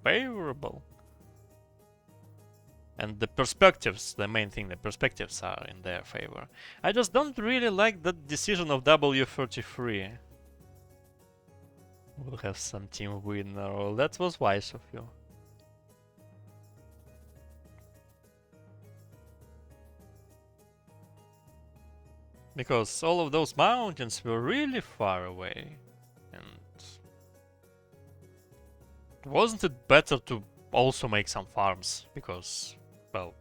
favorable. And the perspectives, the main thing, the perspectives are in their favor. I just don't really like that decision of w33. We'll have some team winner. Oh, that was wise of you. Because all of those mountains were really far away. And wasn't it better to also make some farms? Because, well,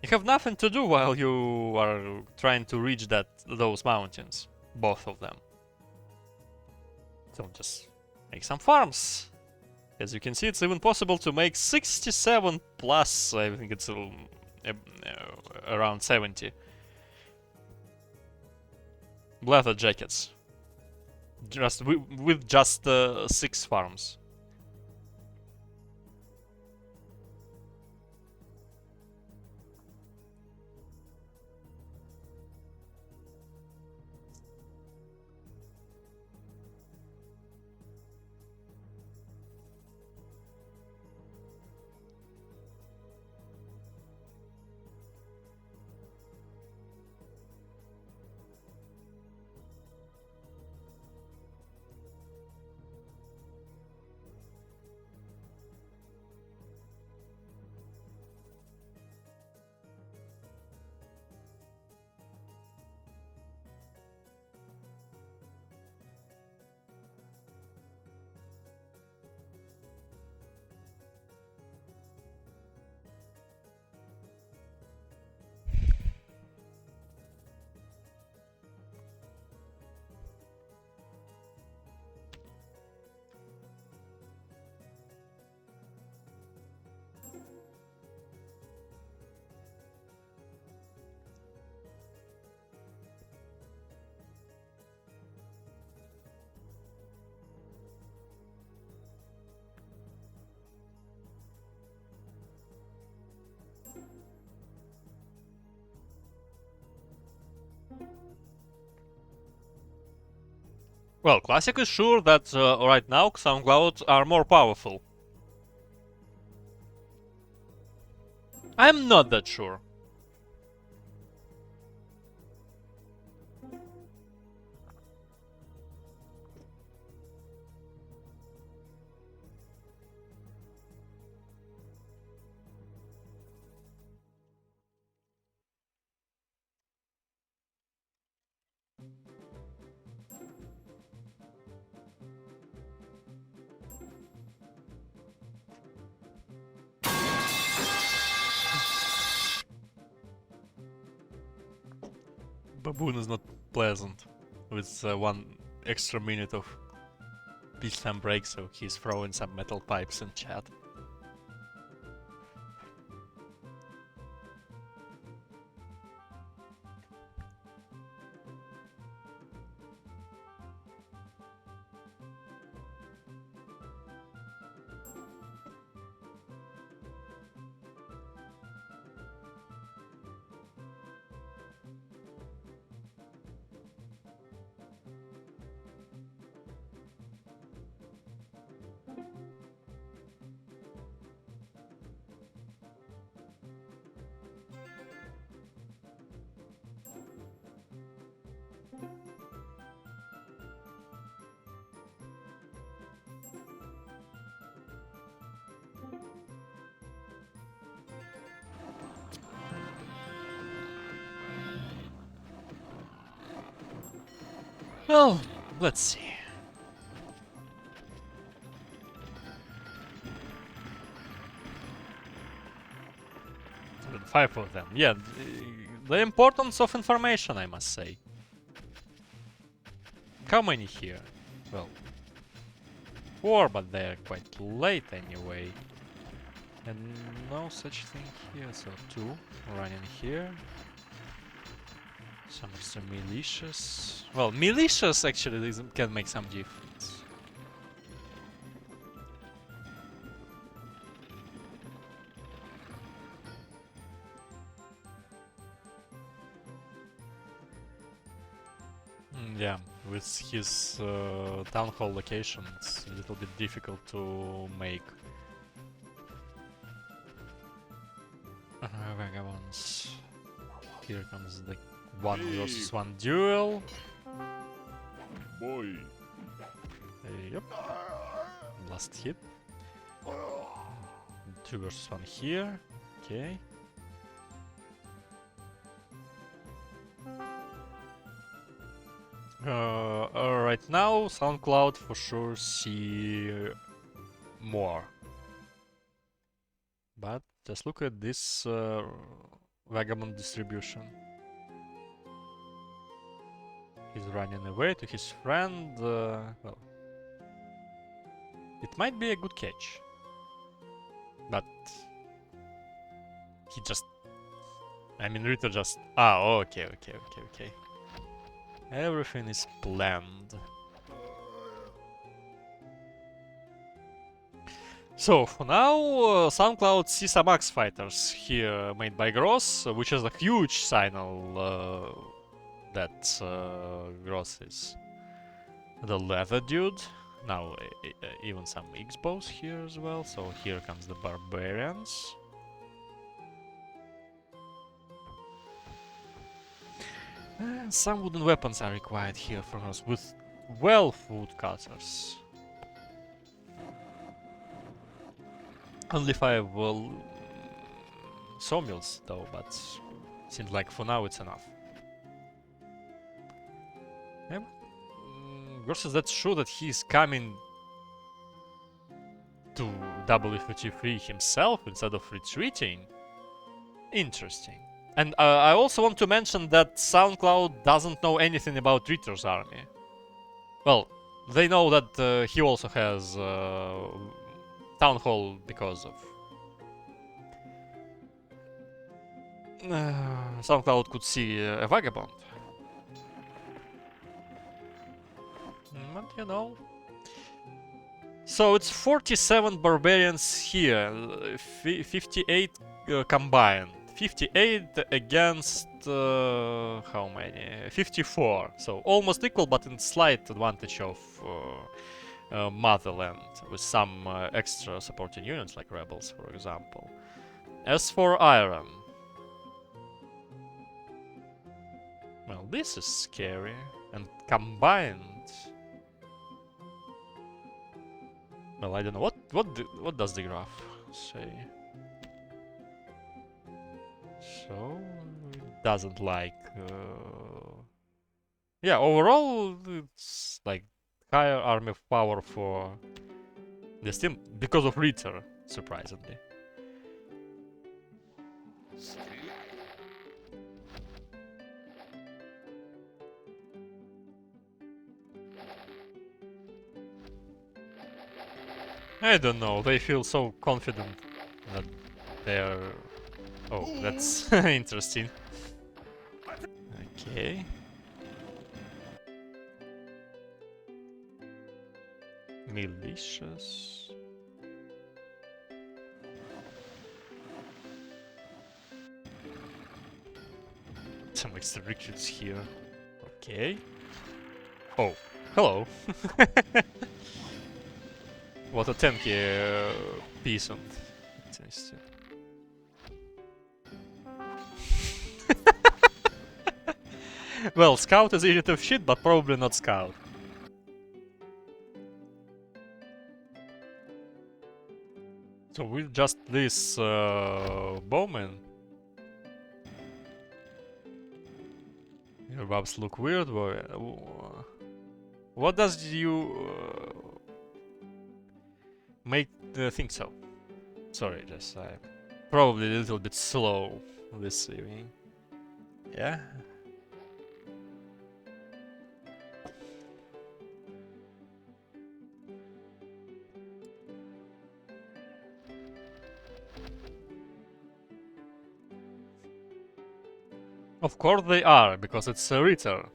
you have nothing to do while you are trying to reach those mountains. Both of them. So just make some farms. As you can see, it's even possible to make 67 plus, I think it's around 70. Leather jackets. Just with just 6 farms. Well, Classic is sure that right now SoundCloud are more powerful. I'm not that sure. Baboon is not pleasant with 1 extra minute of peacetime break, so he's throwing some metal pipes in chat. Well, let's see. With 5 of them. Yeah, the importance of information, I must say. How many here? Well, 4, but they're quite late anyway. And no such thing here, so 2 running here. Some extra militias. Well, militias actually can make some difference. Yeah, with his town hall location, it's a little bit difficult to make vagabonds. Here comes the 1 versus 1 duel. Boy. Yep. Last hit. 2 versus 1 here. Okay. Right now, SoundCloud for sure see more. But just look at this vagabond distribution. He's running away to his friend. Well, it might be a good catch, but he just. I mean, Ritter just. Ah, okay. Everything is planned. So for now, SoundCloud see some Axe Fighters here made by Gross, which is a huge signal that Gross is the leather dude. Now even some X-bows here as well. So here comes the barbarians. Some wooden weapons are required here for us with 12 woodcutters. Only 5 sawmills though, but seems like for now it's enough. Yeah. Versus that's true that he's coming to w33 himself instead of retreating. Interesting. And I also want to mention that SoundCloud doesn't know anything about Ritter's army. Well, they know that he also has Town Hall because of... SoundCloud could see a vagabond. But you know... So it's 47 barbarians here, 58 combined. 58 against how many? 54. So almost equal, but in slight advantage of Motherland, with some extra supporting units like rebels, for example. As for iron, well, this is scary, and combined. Well, I don't know what does the graph say. So it doesn't like. Yeah, overall it's like higher army power for this team because of Ritter, surprisingly. I don't know, they feel so confident that they're... Oh, that's interesting. Okay. Militias. Some extra recruits here. Okay. Oh, hello. What a tanky peasant. Well, Scout is idiot of shit, but probably not Scout. So with just this bowman, your bubs look weird. What does you make think so? Sorry, just I'm probably a little bit slow this evening. Yeah. Of course they are, because it's a Ritter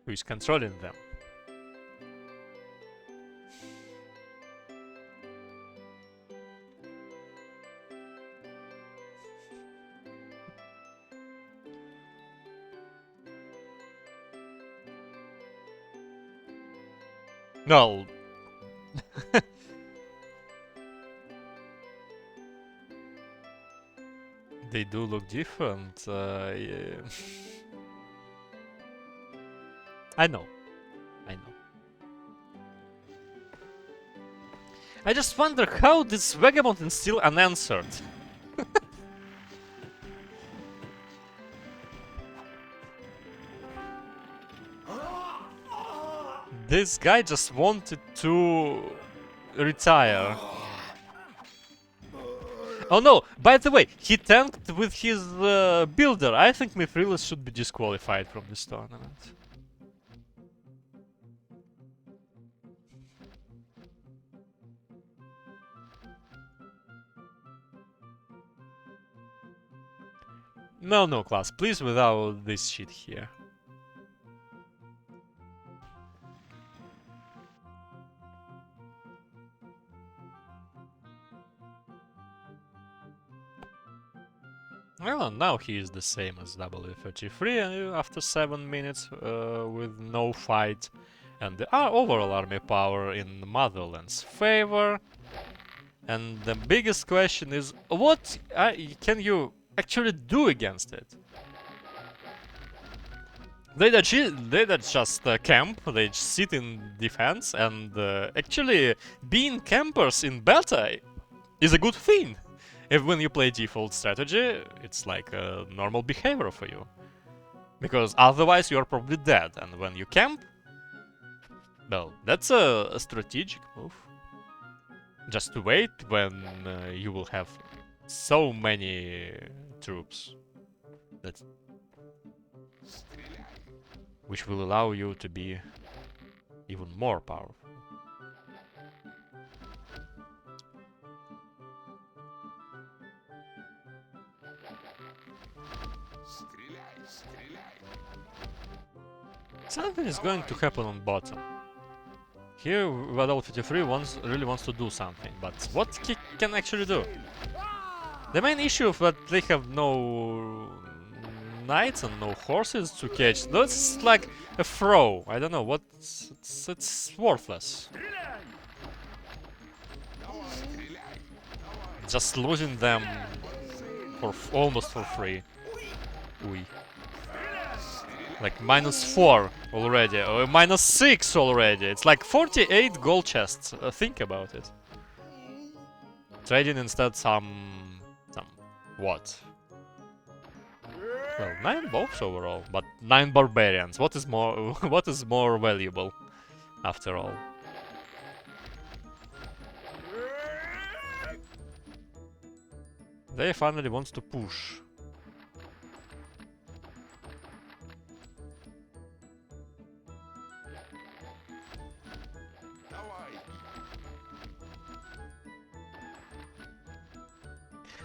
who is controlling them. No. They do look different. Yeah. I know. I just wonder how this vagabond is still unanswered. This guy just wanted to retire. Oh no, by the way, he tanked with his builder. I think Mithrellas should be disqualified from this tournament. No, class, please, without this shit here. Well, now he is the same as w33 after 7 minutes with no fight. And the overall army power in Motherland's favor. And the biggest question is, what can you actually do against it? They don't just camp, they just sit in defense, and actually being campers in beta is a good thing. If when you play default strategy, it's like a normal behavior for you. Because otherwise you're probably dead, and when you camp, well, that's a strategic move. Just to wait when you will have so many troops that which will allow you to be even more powerful. Something is going to happen on bottom. Here, w33 really wants to do something, but what he can actually do? The main issue is that they have knights and no horses to catch. That's like a throw. I don't know what. It's worthless. Just losing them for almost for free. Ui. Like -4 already, or -6 already. It's like 48 gold chests. Think about it. Trading instead some what? Well, 9 bows overall, but 9 barbarians. What is more? What is more valuable, after all? They finally wants to push.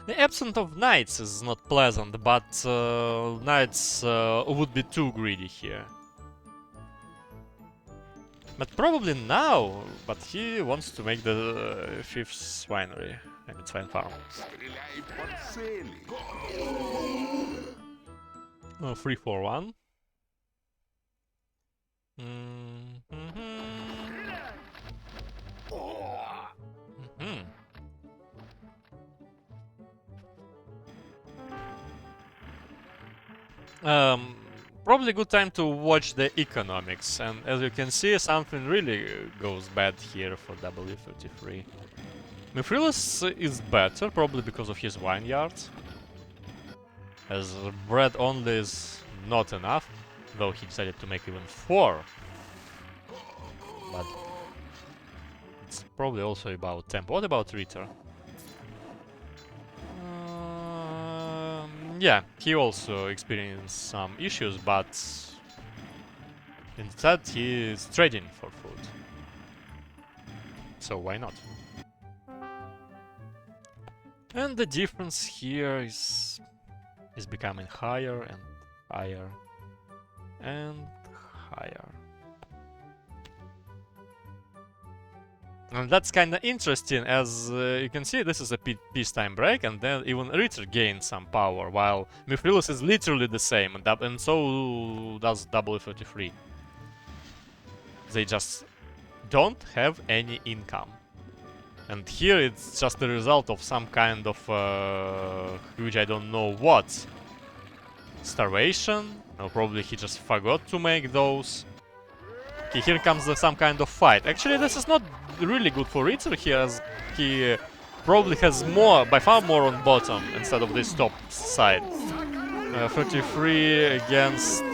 The absence of knights is not pleasant, but knights would be too greedy here. But probably now, but he wants to make the 5th winery, I mean swine farm. 3-4-1. Probably a good time to watch the economics, and as you can see, something really goes bad here for w33. Mithrellas is better, probably because of his vineyard, as bread only is not enough, though he decided to make even 4. But it's probably also about tempo. What about Ritter? Yeah, he also experienced some issues, but instead he is trading for food. So why not? And the difference here is becoming higher and higher and higher. And that's kind of interesting, as you can see, this is a peacetime break, and then even Ritter gained some power, while Mithrellas is literally the same, and so does w33. They just don't have any income. And here it's just the result of some kind of huge, I don't know what, starvation, or probably he just forgot to make those. Okay, here comes some kind of fight. Actually, this is not really good for Ritter here, as he probably has more, by far more on bottom instead of this top side. 33 against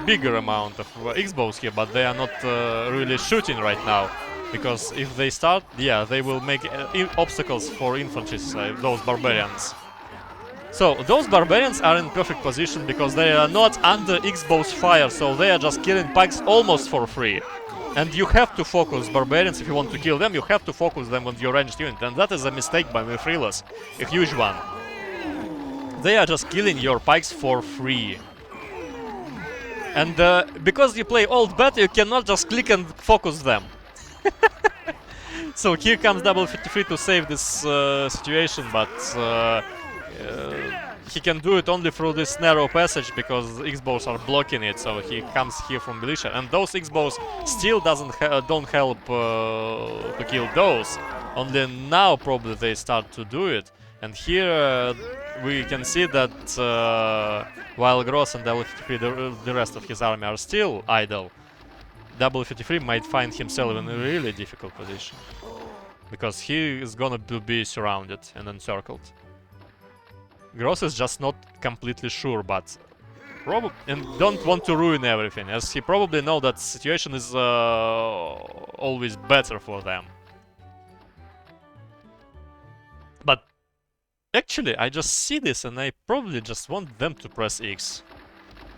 bigger amount of X-bows here, but they are not really shooting right now, because if they start, yeah, they will make obstacles for infantry, those barbarians. So, those barbarians are in perfect position because they are not under X-bow's fire, so they are just killing pikes almost for free. And you have to focus barbarians if you want to kill them, you have to focus them on your ranged unit, and that is a mistake by Mithrellas, a huge one. They are just killing your pikes for free. And because you play old bat, you cannot just click and focus them. So here comes w33 to save this situation, but he can do it only through this narrow passage because X-bows are blocking it, so he comes here from militia, and those X-bows still don't help to kill those. Only now probably they start to do it, and here we can see that while Gross and w33, the rest of his army are still idle, w33 might find himself in a really difficult position, because he is gonna be surrounded and encircled. Gross is just not completely sure, but and don't want to ruin everything, as he probably know that situation is always better for them. But actually, I just see this and I probably just want them to press X.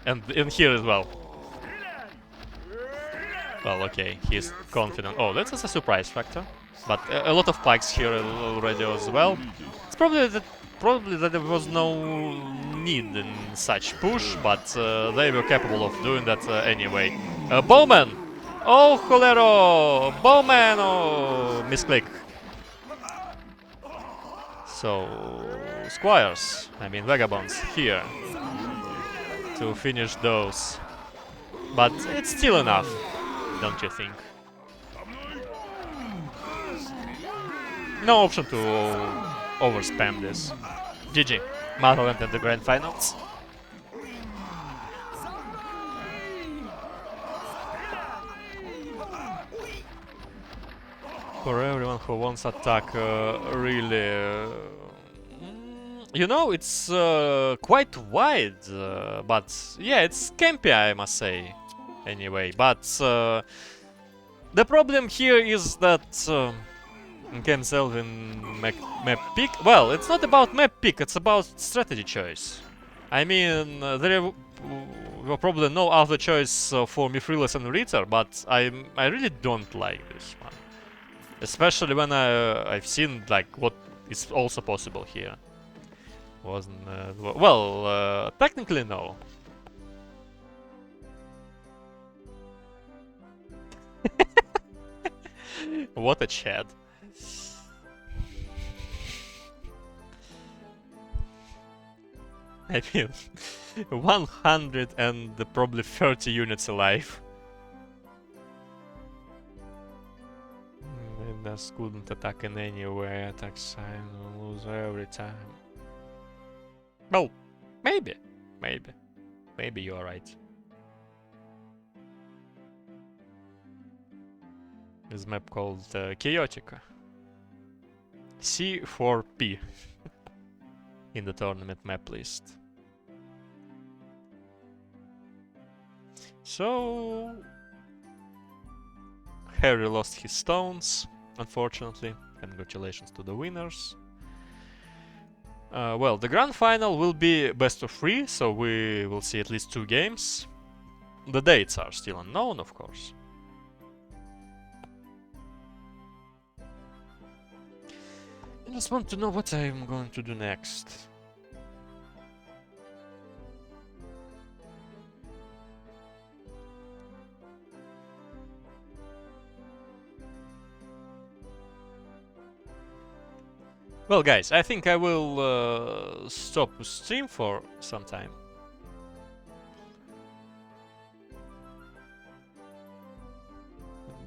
And here as well. Well, okay, he's confident. Oh, that is a surprise factor. But a lot of pikes here already as well. It's probably that there was no need in such push, but they were capable of doing that anyway. Bowman! Oh, Holero! Bowman! Oh, misclick. So, squires, I mean vagabonds, here. to finish those. But it's still enough, don't you think? No option to overspam this. GG. Mutterland in the grand finals. For everyone who wants attack, really... you know, it's quite wide, but yeah, it's campy, I must say. Anyway, but the problem here is that game Selvin map pick. Well, it's not about map pick, it's about strategy choice. I mean, there were probably no other choice for Mithrellas and Ritter, but I really don't like this one. Especially when I've seen like what is also possible here. Wasn't well, technically no. What a chat. I mean, 100 and probably 30 units alive. Just couldn't attack in any way. Attack sign will lose every time. Well, maybe you're right. This map called Chaotica. C4P in the tournament map list. So Harry lost his stones, unfortunately. Congratulations to the winners. Well, the grand final will be best of 3, so we will see at least 2 games. The dates are still unknown, of course. I just want to know what I'm going to do next. Well, guys, I think I will stop the stream for some time.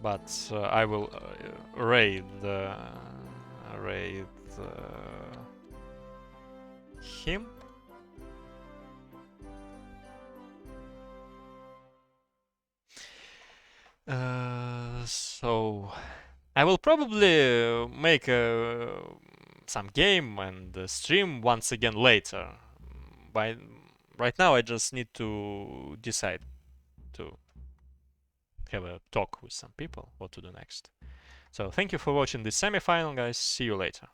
But I will raid him. So I will probably make some game and stream once again later. Right now I just need to decide to have a talk with some people what to do next. So thank you for watching this semi-final, guys. See you later.